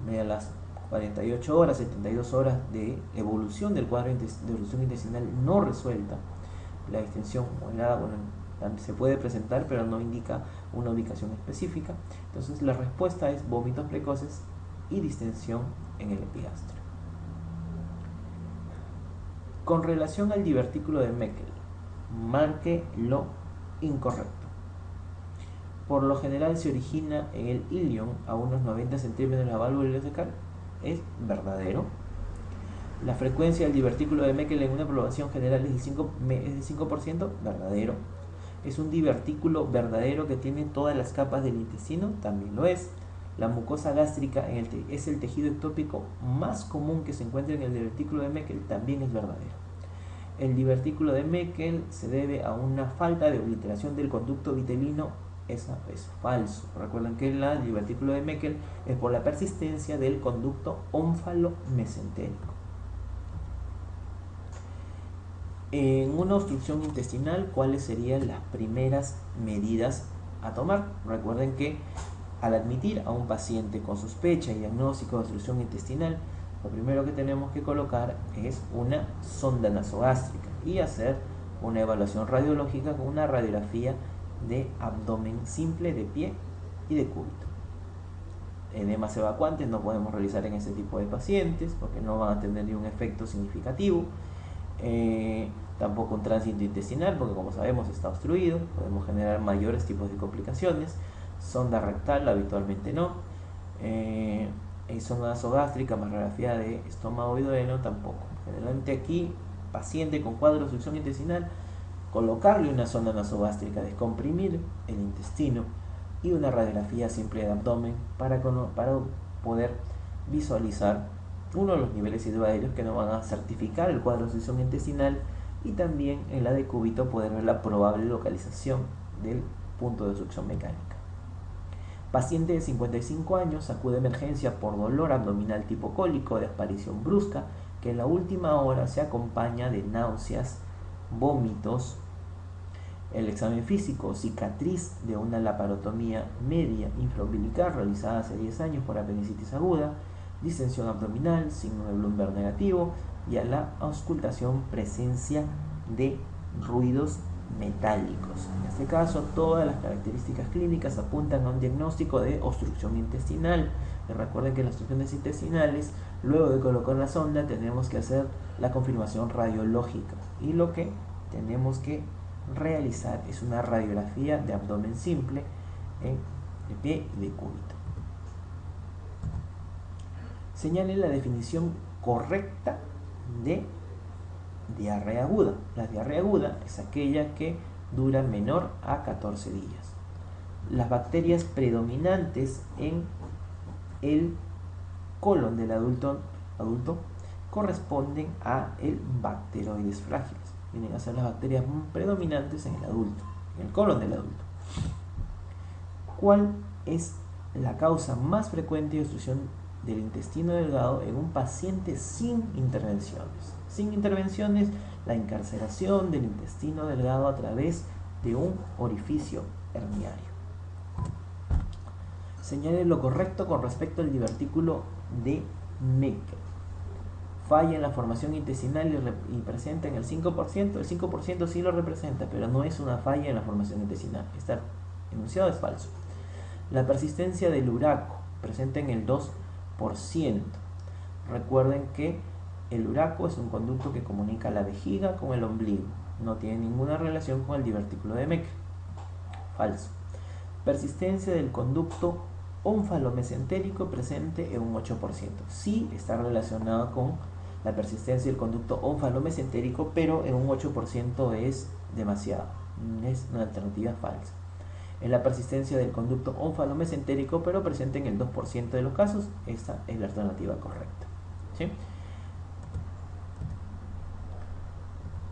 a las 48 horas, 72 horas de evolución del cuadro de obstrucción intestinal no resuelta. La distensión se puede presentar, pero no indica una ubicación específica. Entonces la respuesta es vómitos precoces y distensión en el epigastrio. Con relación al divertículo de Meckel, marque lo incorrecto. Por lo general se origina en el ilion a unos 90 centímetros de la válvula ileocecal. Es verdadero. La frecuencia del divertículo de Meckel en una población general es de 5%, verdadero. Es un divertículo verdadero que tiene todas las capas del intestino, también lo es. La mucosa gástrica es el tejido ectópico más común que se encuentra en el divertículo de Meckel, también es verdadero. El divertículo de Meckel se debe a una falta de obliteración del conducto vitelino, eso es falso. Recuerden que el divertículo de Meckel es por la persistencia del conducto ómfalo-mesentérico. En una obstrucción intestinal, ¿cuáles serían las primeras medidas a tomar? Recuerden que al admitir a un paciente con sospecha y diagnóstico de obstrucción intestinal, lo primero que tenemos que colocar es una sonda nasogástrica y hacer una evaluación radiológica con una radiografía de abdomen simple, de pie y de cúbito. Edemas evacuantes no podemos realizar en este tipo de pacientes porque no van a tener ningún efecto significativo. Tampoco un tránsito intestinal porque, como sabemos, está obstruido, podemos generar mayores tipos de complicaciones. Sonda rectal habitualmente no. Sonda nasogástrica más radiografía de estómago y duodeno tampoco. Generalmente aquí, paciente con cuadro de obstrucción intestinal, colocarle una sonda nasogástrica, descomprimir el intestino y una radiografía simple de abdomen para poder visualizar uno de los niveles hidroaéreos que nos van a certificar el cuadro de obstrucción intestinal, y también en la de cúbito poder ver la probable localización del punto de obstrucción mecánica. Paciente de 55 años acude a emergencia por dolor abdominal tipo cólico de aparición brusca que en la última hora se acompaña de náuseas, vómitos. El examen físico, cicatriz de una laparotomía media infraumbilical realizada hace 10 años por apendicitis aguda, distensión abdominal, signo de Bloomberg negativo, y a la auscultación presencia de ruidos metálicos. En este caso, todas las características clínicas apuntan a un diagnóstico de obstrucción intestinal. Y recuerden que en las obstrucciones intestinales, luego de colocar la sonda, tenemos que hacer la confirmación radiológica, y lo que tenemos que realizar es una radiografía de abdomen simple, de pie y de cúbito. Señale la definición correcta de diarrea aguda. La diarrea aguda es aquella que dura menor a 14 días. Las bacterias predominantes en el colon del adulto corresponden a el Bacteroides fragilis. Vienen a ser las bacterias predominantes en el adulto, en el colon del adulto. ¿Cuál es la causa más frecuente de obstrucción del intestino delgado en un paciente sin intervenciones? Sin intervenciones, la encarceración del intestino delgado a través de un orificio herniario. Señale lo correcto con respecto al divertículo de Meckel. Falla en la formación intestinal y presenta en el 5%. El 5% sí lo representa, pero no es una falla en la formación intestinal. Este enunciado es falso. La persistencia del uraco presenta en el 2%. Recuerden que el uraco es un conducto que comunica la vejiga con el ombligo. No tiene ninguna relación con el divertículo de Meckel. Falso. Persistencia del conducto ónfalo-mesentérico presente en un 8%. Sí está relacionado con la persistencia del conducto ónfalo-mesentérico, pero en un 8% es demasiado, es una alternativa falsa. Es la persistencia del conducto ónfalo-mesentérico, pero presente en el 2% de los casos. Esta es la alternativa correcta. ¿Sí?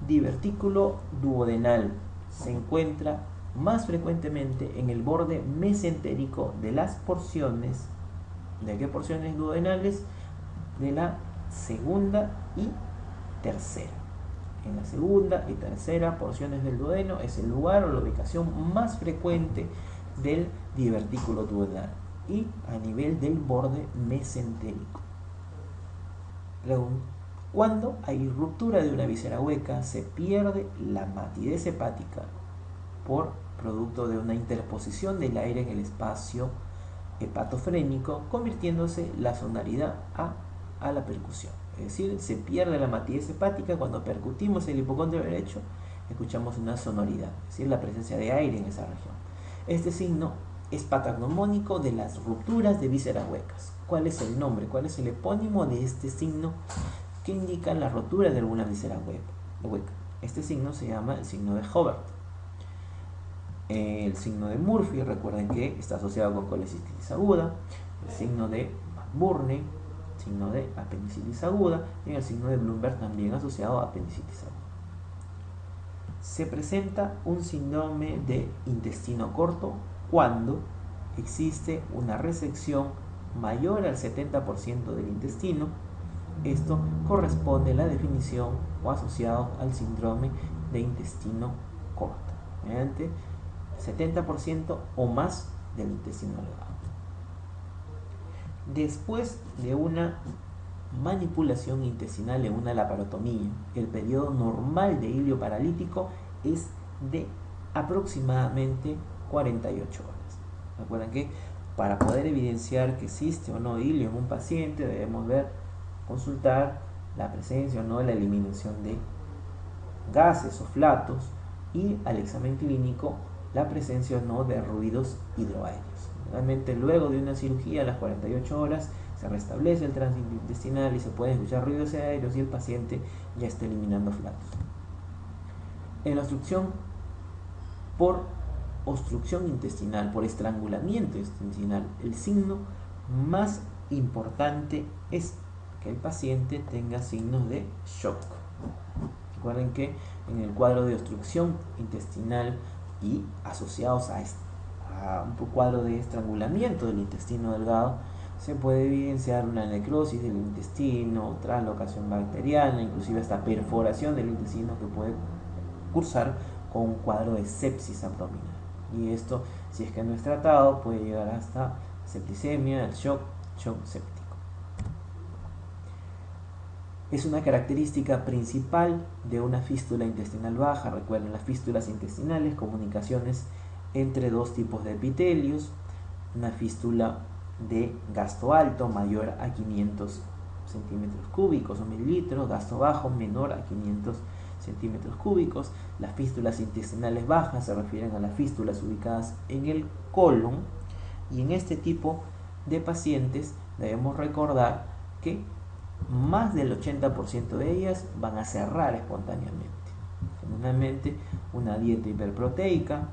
Divertículo duodenal se encuentra más frecuentemente en el borde mesentérico de las porciones. ¿De qué porciones duodenales? De la segunda y tercera. En la segunda y tercera porciones del duodeno es el lugar o la ubicación más frecuente del divertículo duodenal y a nivel del borde mesentérico. Cuando hay ruptura de una víscera hueca, se pierde la matidez hepática por producto de una interposición del aire en el espacio hepatofrénico, convirtiéndose la sonoridad a la percusión. Es decir, se pierde la matidez hepática cuando percutimos el hipocondrio derecho, escuchamos una sonoridad, es decir, la presencia de aire en esa región. Este signo es patagnomónico de las rupturas de vísceras huecas. ¿Cuál es el nombre? ¿Cuál es el epónimo de este signo que indica la rotura de alguna víscera hueca? Este signo se llama el signo de Hobart. El signo de Murphy, recuerden que está asociado con colecistitis aguda. El signo de McBurney, signo de apendicitis aguda, y el signo de Bloomberg también asociado a apendicitis aguda. Se presenta un síndrome de intestino corto cuando existe una resección mayor al 70% del intestino. Esto corresponde a la definición o asociado al síndrome de intestino corto, mediante 70% o más del intestino delgado. Después de una manipulación intestinal en una laparotomía, el periodo normal de hilio paralítico es de aproximadamente 48 horas. Recuerden que para poder evidenciar que existe o no hilio en un paciente debemos consultar la presencia o no de la eliminación de gases o flatos y al examen clínico la presencia o no de ruidos hidroaéreos. Realmente luego de una cirugía a las 48 horas se restablece el tránsito intestinal y se pueden escuchar ruidos aéreos y el paciente ya está eliminando flatos. En la obstrucción por obstrucción intestinal, por estrangulamiento intestinal, el signo más importante es que el paciente tenga signos de shock. Recuerden que en el cuadro de obstrucción intestinal y asociados a un cuadro de estrangulamiento del intestino delgado, se puede evidenciar una necrosis del intestino, translocación bacteriana, inclusive hasta perforación del intestino que puede cursar con un cuadro de sepsis abdominal. Y esto, si es que no es tratado, puede llegar hasta septicemia, el shock séptico. Es una característica principal de una fístula intestinal baja. Recuerden, las fístulas intestinales, comunicaciones entre dos tipos de epitelios, una fístula de gasto alto mayor a 500 centímetros cúbicos o mililitros, gasto bajo menor a 500 centímetros cúbicos. Las fístulas intestinales bajas se refieren a las fístulas ubicadas en el colon, y en este tipo de pacientes debemos recordar que más del 80% de ellas van a cerrar espontáneamente. Generalmente una dieta hiperproteica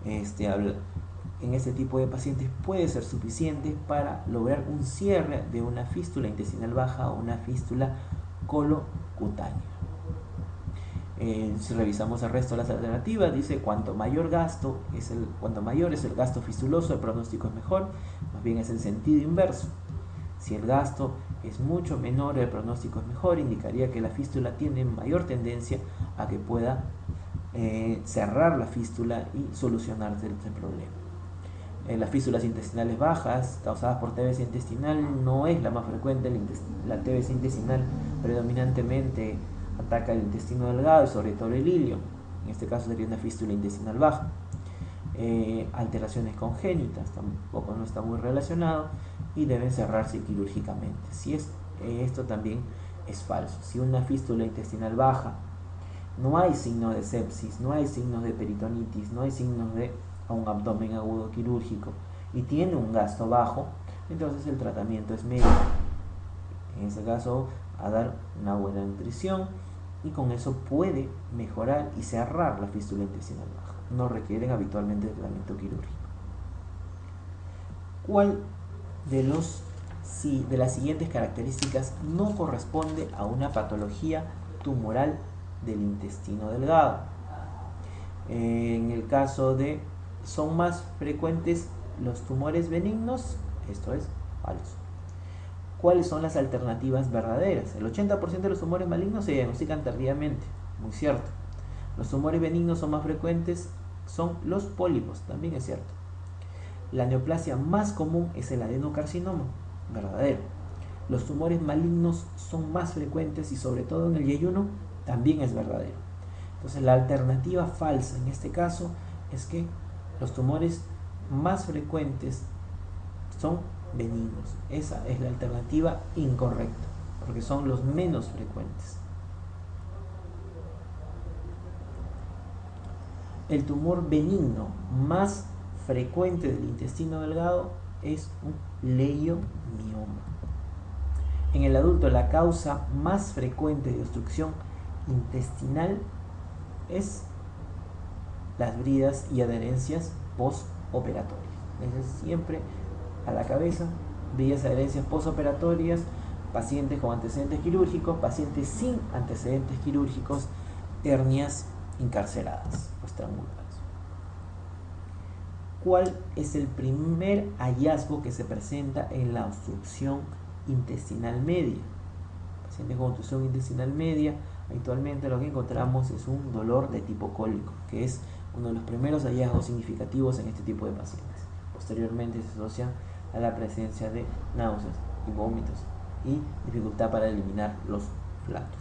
en este tipo de pacientes puede ser suficiente para lograr un cierre de una fístula intestinal baja o una fístula colocutánea. Si revisamos el resto de las alternativas, dice cuanto mayor es el gasto fistuloso, el pronóstico es mejor. Más bien es el sentido inverso. Si el gasto es mucho menor, el pronóstico es mejor, indicaría que la fístula tiene mayor tendencia a que pueda cerrar la fístula y solucionarse el problema. Las fístulas intestinales bajas causadas por TBC intestinal no es la más frecuente. La TBC intestinal predominantemente ataca el intestino delgado y sobre todo el ilio. En este caso sería una fístula intestinal baja. Alteraciones congénitas tampoco no está muy relacionado y deben cerrarse quirúrgicamente. Esto también es falso. Si una fístula intestinal baja, no hay signo de sepsis, no hay signos de peritonitis, no hay signos de un abdomen agudo quirúrgico, y tiene un gasto bajo, entonces el tratamiento es médico. En ese caso, a dar una buena nutrición y con eso puede mejorar y cerrar la fístula intestinal baja. No requieren habitualmente tratamiento quirúrgico. ¿Cuál de las siguientes características no corresponde a una patología tumoral del intestino delgado? En el caso de son más frecuentes los tumores benignos, esto es falso. ¿Cuáles son las alternativas verdaderas? El 80% de los tumores malignos se diagnostican tardíamente, muy cierto. Los tumores benignos son más frecuentes, son los pólipos, también es cierto. La neoplasia más común es el adenocarcinoma, verdadero. Los tumores malignos son más frecuentes y sobre todo en el yeyuno también es verdadero. Entonces la alternativa falsa en este caso es que los tumores más frecuentes son benignos. Esa es la alternativa incorrecta, porque son los menos frecuentes. El tumor benigno más frecuente del intestino delgado es un leiomioma. En el adulto, la causa más frecuente de obstrucción intestinal es las bridas y adherencias postoperatorias. Es siempre a la cabeza, bridas y adherencias postoperatorias, pacientes con antecedentes quirúrgicos, pacientes sin antecedentes quirúrgicos, hernias incarceradas o estranguladas. ¿Cuál es el primer hallazgo que se presenta en la obstrucción intestinal media? Pacientes con obstrucción intestinal media, habitualmente lo que encontramos es un dolor de tipo cólico, que es uno de los primeros hallazgos significativos en este tipo de pacientes. Posteriormente se asocia a la presencia de náuseas y vómitos y dificultad para eliminar los flatos.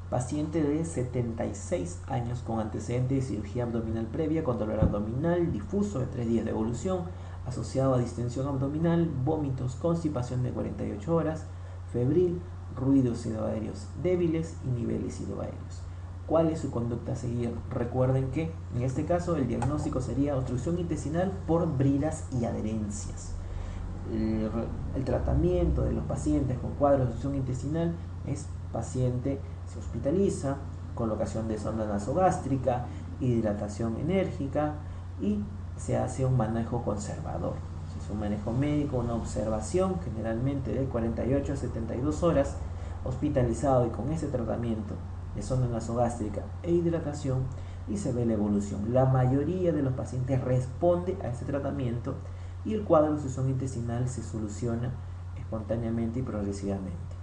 Paciente de 76 años con antecedente de cirugía abdominal previa con dolor abdominal difuso de 3 días de evolución, asociado a distensión abdominal, vómitos, constipación de 48 horas, febril, ruidos sidoaéreos débiles y niveles sidoaéreos. ¿Cuál es su conducta a seguir? Recuerden que en este caso el diagnóstico sería obstrucción intestinal por bridas y adherencias. El tratamiento de los pacientes con cuadros de obstrucción intestinal es paciente se hospitaliza, colocación de sonda nasogástrica, hidratación enérgica y se hace un manejo conservador. Se hace un manejo médico, una observación generalmente de 48 a 72 horas, hospitalizado y con ese tratamiento de sonda nasogástrica e hidratación y se ve la evolución. La mayoría de los pacientes responde a ese tratamiento y el cuadro de obstrucción intestinal se soluciona espontáneamente y progresivamente.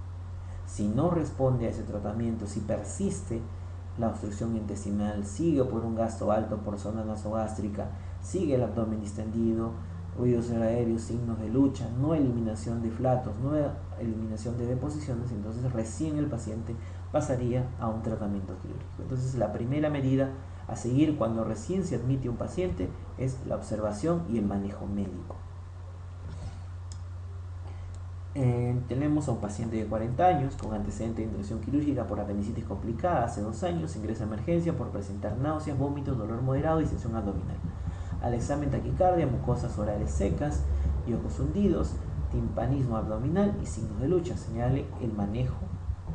Si no responde a ese tratamiento, si persiste la obstrucción intestinal, sigue por un gasto alto por sonda nasogástrica, sigue el abdomen distendido, ruidos aéreos, signos de lucha, no eliminación de flatos, no eliminación de deposiciones, entonces recién el paciente pasaría a un tratamiento quirúrgico. Entonces la primera medida a seguir cuando recién se admite un paciente es la observación y el manejo médico. Tenemos a un paciente de 40 años con antecedente de intervención quirúrgica por apendicitis complicada hace 2 años, ingresa a emergencia por presentar náuseas, vómitos, dolor moderado y distensión abdominal. Al examen taquicardia, mucosas orales secas y ojos hundidos, timpanismo abdominal y signos de lucha. Señale el manejo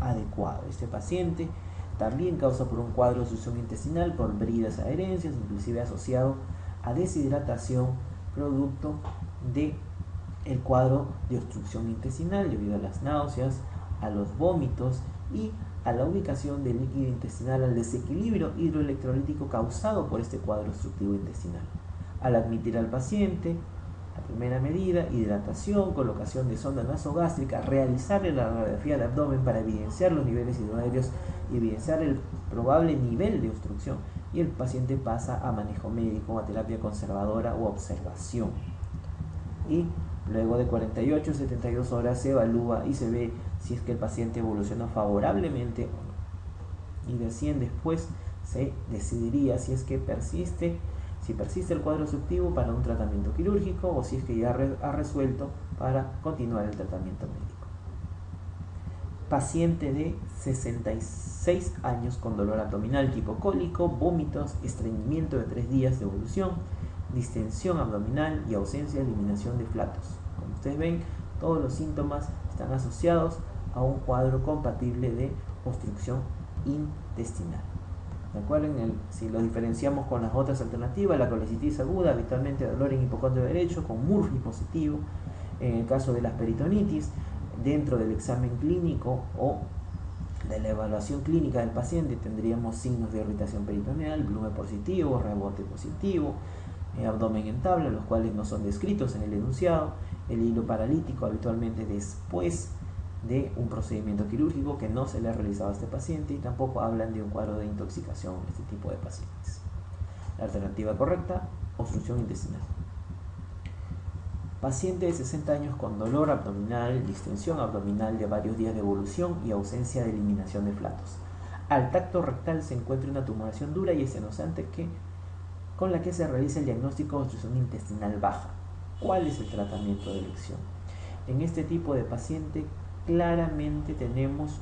adecuado. Este paciente también causa por un cuadro de obstrucción intestinal por bridas y adherencias, inclusive asociado a deshidratación producto de el cuadro de obstrucción intestinal debido a las náuseas, a los vómitos y a la ubicación del líquido intestinal, al desequilibrio hidroelectrolítico causado por este cuadro obstructivo intestinal. Al admitir al paciente, la primera medida, hidratación, colocación de sonda nasogástrica, realizarle la radiografía de abdomen para evidenciar los niveles hidroaéreos y evidenciar el probable nivel de obstrucción, y el paciente pasa a manejo médico, a terapia conservadora o observación. Y luego de 48 a 72 horas se evalúa y se ve si es que el paciente evoluciona favorablemente o no. Y recién después se decidiría si es que persiste el cuadro obstructivo para un tratamiento quirúrgico o si es que ya ha resuelto para continuar el tratamiento médico. Paciente de 66 años con dolor abdominal tipo cólico, vómitos, estreñimiento de 3 días de evolución, distensión abdominal y ausencia de eliminación de flatos. Como ustedes ven, todos los síntomas están asociados a un cuadro compatible de obstrucción intestinal. ¿De acuerdo? Si lo diferenciamos con las otras alternativas, la colecitis aguda, habitualmente dolor en hipocondrio derecho con Murphy positivo. En el caso de las peritonitis, dentro del examen clínico o de la evaluación clínica del paciente tendríamos signos de irritación peritoneal, Blume positivo, rebote positivo, abdomen en tabla, los cuales no son descritos en el enunciado, el hilo paralítico habitualmente después de un procedimiento quirúrgico que no se le ha realizado a este paciente, y tampoco hablan de un cuadro de intoxicación en este tipo de pacientes. La alternativa correcta, obstrucción intestinal. Paciente de 60 años con dolor abdominal, distensión abdominal de varios días de evolución y ausencia de eliminación de flatos. Al tacto rectal se encuentra una tumoración dura y estenosante con la que se realiza el diagnóstico de obstrucción intestinal baja. ¿Cuál es el tratamiento de elección? En este tipo de paciente claramente tenemos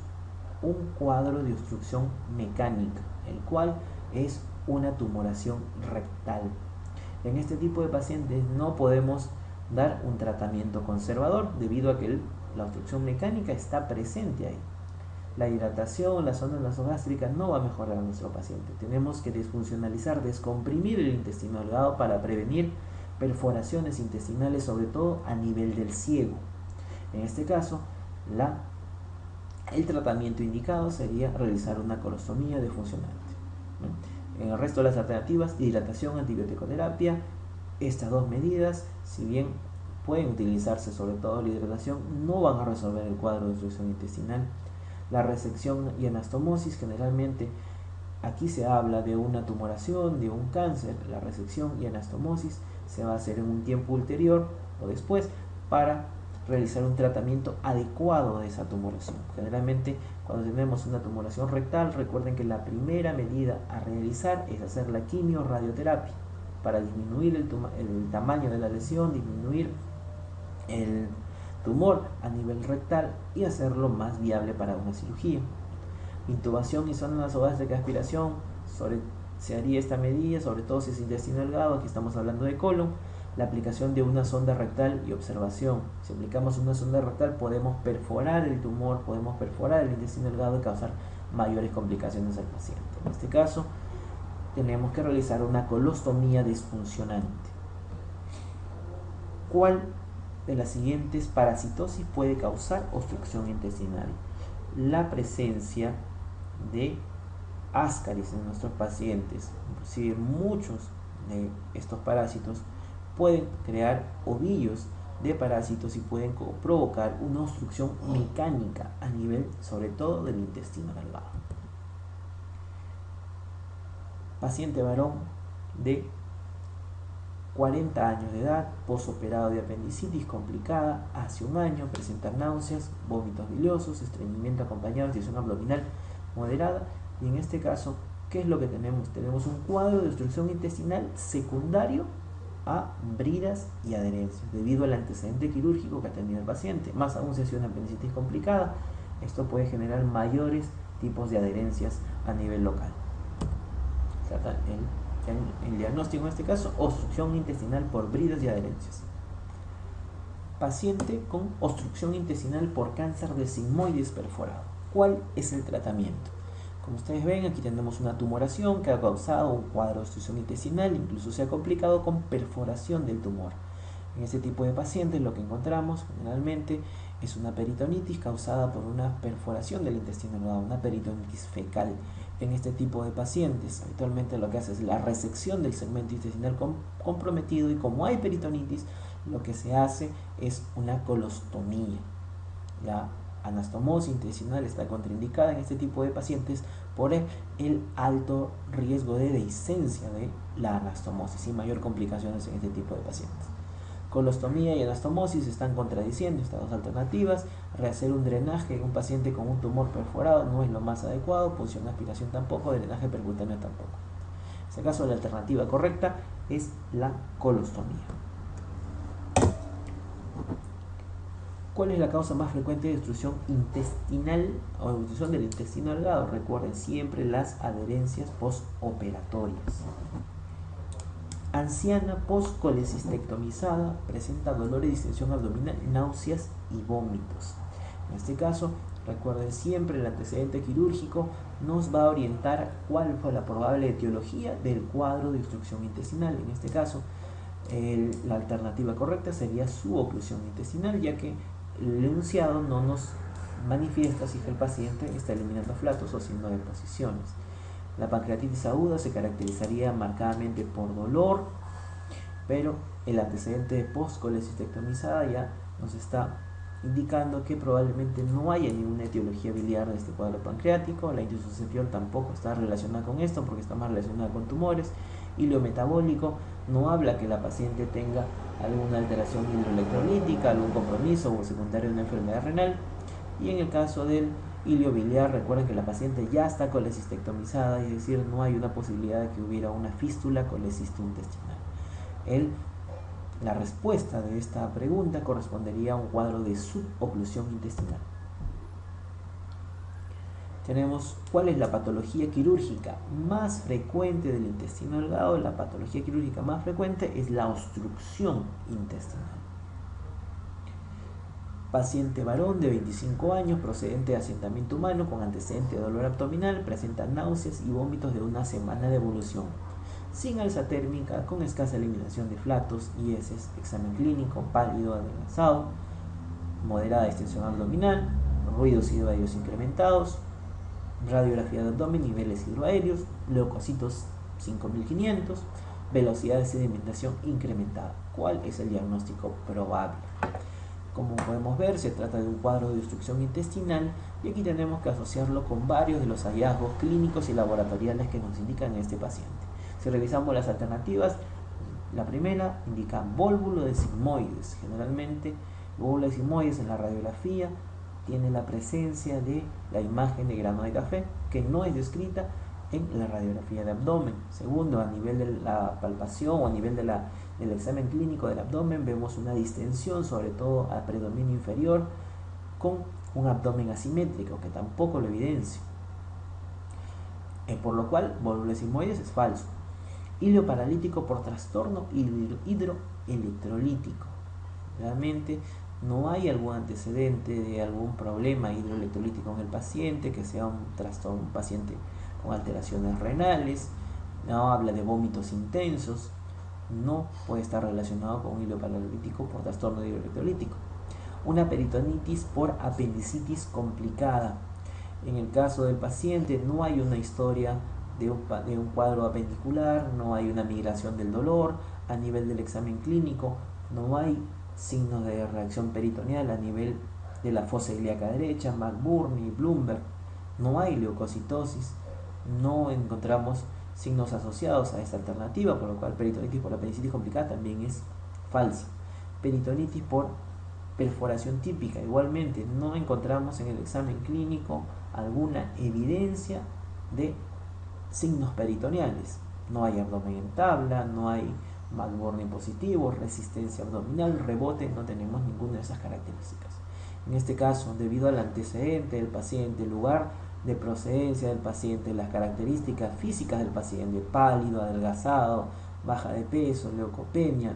un cuadro de obstrucción mecánica, el cual es una tumoración rectal. En este tipo de pacientes no podemos dar un tratamiento conservador debido a que la obstrucción mecánica está presente ahí. La hidratación, la sonda nasogástrica no va a mejorar a nuestro paciente. Tenemos que desfuncionalizar, descomprimir el intestino delgado para prevenir perforaciones intestinales, sobre todo a nivel del ciego. En este caso, el tratamiento indicado sería realizar una colostomía defuncionante. En el resto de las alternativas, hidratación, antibiótico-terapia, estas dos medidas, si bien pueden utilizarse, sobre todo la hidratación, no van a resolver el cuadro de obstrucción intestinal. La resección y anastomosis, generalmente aquí se habla de una tumoración, de un cáncer. La resección y anastomosis se va a hacer en un tiempo ulterior o después para realizar un tratamiento adecuado de esa tumoración. Generalmente cuando tenemos una tumoración rectal, recuerden que la primera medida a realizar es hacer la quimio-radioterapia para disminuir el tamaño de la lesión, disminuir el tumor a nivel rectal y hacerlo más viable para una cirugía. Intubación y sonda nasogástrica de aspiración, se haría esta medida, sobre todo si es intestino delgado, aquí estamos hablando de colon. La aplicación de una sonda rectal y observación. Si aplicamos una sonda rectal podemos perforar el tumor, podemos perforar el intestino delgado y causar mayores complicaciones al paciente. En este caso tenemos que realizar una colostomía disfuncionante. ¿Cuál de las siguientes parasitosis puede causar obstrucción intestinal? La presencia de Ascaris en nuestros pacientes, inclusive muchos de estos parásitos pueden crear ovillos de parásitos y pueden provocar una obstrucción mecánica a nivel, sobre todo, del intestino delgado. Paciente varón de 40 años de edad, posoperado de apendicitis complicada hace un año, presenta náuseas, vómitos biliosos, estreñimiento acompañado de tensión abdominal moderada, y en este caso, ¿qué es lo que tenemos? Tenemos un cuadro de obstrucción intestinal secundario a bridas y adherencias, debido al antecedente quirúrgico que ha tenido el paciente. Más aún si es una apendicitis complicada, esto puede generar mayores tipos de adherencias a nivel local. El diagnóstico en este caso, obstrucción intestinal por bridas y adherencias. Paciente con obstrucción intestinal por cáncer de sigmoides perforado. ¿Cuál es el tratamiento? Como ustedes ven, aquí tenemos una tumoración que ha causado un cuadro de obstrucción intestinal, incluso se ha complicado con perforación del tumor. En este tipo de pacientes lo que encontramos generalmente es una peritonitis causada por una perforación del intestino delgado, una peritonitis fecal. En este tipo de pacientes habitualmente lo que hace es la resección del segmento intestinal comprometido, y como hay peritonitis, lo que se hace es una colostomía. La anastomosis intestinal está contraindicada en este tipo de pacientes por el alto riesgo de dehiscencia de la anastomosis y mayor complicaciones en este tipo de pacientes. Colostomía y anastomosis están contradiciendo estas dos alternativas. Rehacer un drenaje en un paciente con un tumor perforado no es lo más adecuado, punción de aspiración tampoco, drenaje percutáneo tampoco. En este caso la alternativa correcta es la colostomía. ¿Cuál es la causa más frecuente de obstrucción intestinal o obstrucción del intestino delgado? Recuerden siempre las adherencias postoperatorias. Anciana post-colecistectomizada, presenta dolor y distensión abdominal, náuseas y vómitos. En este caso, recuerden siempre el antecedente quirúrgico nos va a orientar cuál fue la probable etiología del cuadro de obstrucción intestinal. En este caso, la alternativa correcta sería su oclusión intestinal, ya que el enunciado no nos manifiesta si el paciente está eliminando flatos o haciendo deposiciones. La pancreatitis aguda se caracterizaría marcadamente por dolor, pero el antecedente post-colecistectomizada ya nos está indicando que probablemente no haya ninguna etiología biliar de este cuadro pancreático. La insuficiencia tampoco está relacionada con esto porque está más relacionada con tumores. Ilio metabólico no habla que la paciente tenga alguna alteración hidroelectrolítica, algún compromiso o secundario de una enfermedad renal. Y en el caso del ilio biliar, recuerden que la paciente ya está colecistectomizada, es decir, no hay una posibilidad de que hubiera una fístula colecistointestinal. La respuesta de esta pregunta correspondería a un cuadro de suboclusión intestinal. Tenemos cuál es la patología quirúrgica más frecuente del intestino delgado. La patología quirúrgica más frecuente es la obstrucción intestinal. Paciente varón de 25 años, procedente de asentamiento humano, con antecedente de dolor abdominal, presenta náuseas y vómitos de una semana de evolución, sin alza térmica, con escasa eliminación de flatos y heces, examen clínico, pálido, adelgazado, moderada extensión abdominal, ruidos hidroaéreos incrementados, radiografía de abdomen, niveles hidroaéreos, leucocitos 5500, velocidad de sedimentación incrementada. ¿Cuál es el diagnóstico probable? Como podemos ver, se trata de un cuadro de obstrucción intestinal y aquí tenemos que asociarlo con varios de los hallazgos clínicos y laboratoriales que nos indican este paciente. Si revisamos las alternativas, la primera indica vólvulo de sigmoides. Generalmente, vólvulo de sigmoides en la radiografía tiene la presencia de la imagen de grano de café, que no es descrita en la radiografía de abdomen. Segundo, a nivel de la palpación o a nivel del examen clínico del abdomen, vemos una distensión, sobre todo al predominio inferior, con un abdomen asimétrico, que tampoco lo evidencia. Por lo cual, vólvulo de sigmoides es falso. Ilio paralítico por trastorno hidroelectrolítico. Realmente no hay algún antecedente de algún problema hidroelectrolítico en el paciente, que sea un trastorno, un paciente con alteraciones renales, no habla de vómitos intensos, no puede estar relacionado con un ilio paralítico por trastorno hidroelectrolítico. Una peritonitis por apendicitis complicada. En el caso del paciente no hay una historia de un cuadro apendicular, no hay una migración del dolor. A nivel del examen clínico no hay signos de reacción peritoneal a nivel de la fosa ilíaca derecha, McBurney, Bloomberg. No hay leucocitosis, no encontramos signos asociados a esta alternativa, por lo cual peritonitis por apendicitis complicada también es falsa. Peritonitis por perforación típica, igualmente no encontramos en el examen clínico alguna evidencia de signos peritoneales. No hay abdomen en tabla, no hay McBurney positivo, resistencia abdominal, rebote, no tenemos ninguna de esas características. En este caso, debido al antecedente del paciente, el lugar de procedencia del paciente, las características físicas del paciente, pálido, adelgazado, baja de peso, leucopenia,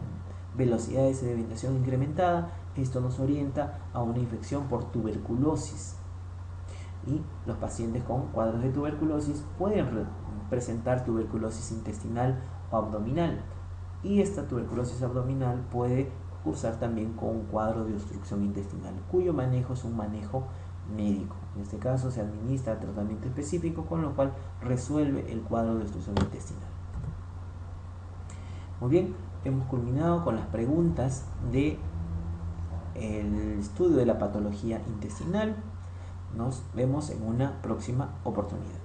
velocidad de sedimentación incrementada, esto nos orienta a una infección por tuberculosis. Y los pacientes con cuadros de tuberculosis pueden presentar tuberculosis intestinal o abdominal. Y esta tuberculosis abdominal puede cursar también con un cuadro de obstrucción intestinal, cuyo manejo es un manejo médico. En este caso se administra tratamiento específico, con lo cual resuelve el cuadro de obstrucción intestinal. Muy bien, hemos culminado con las preguntas del estudio de la patología intestinal. Nos vemos en una próxima oportunidad.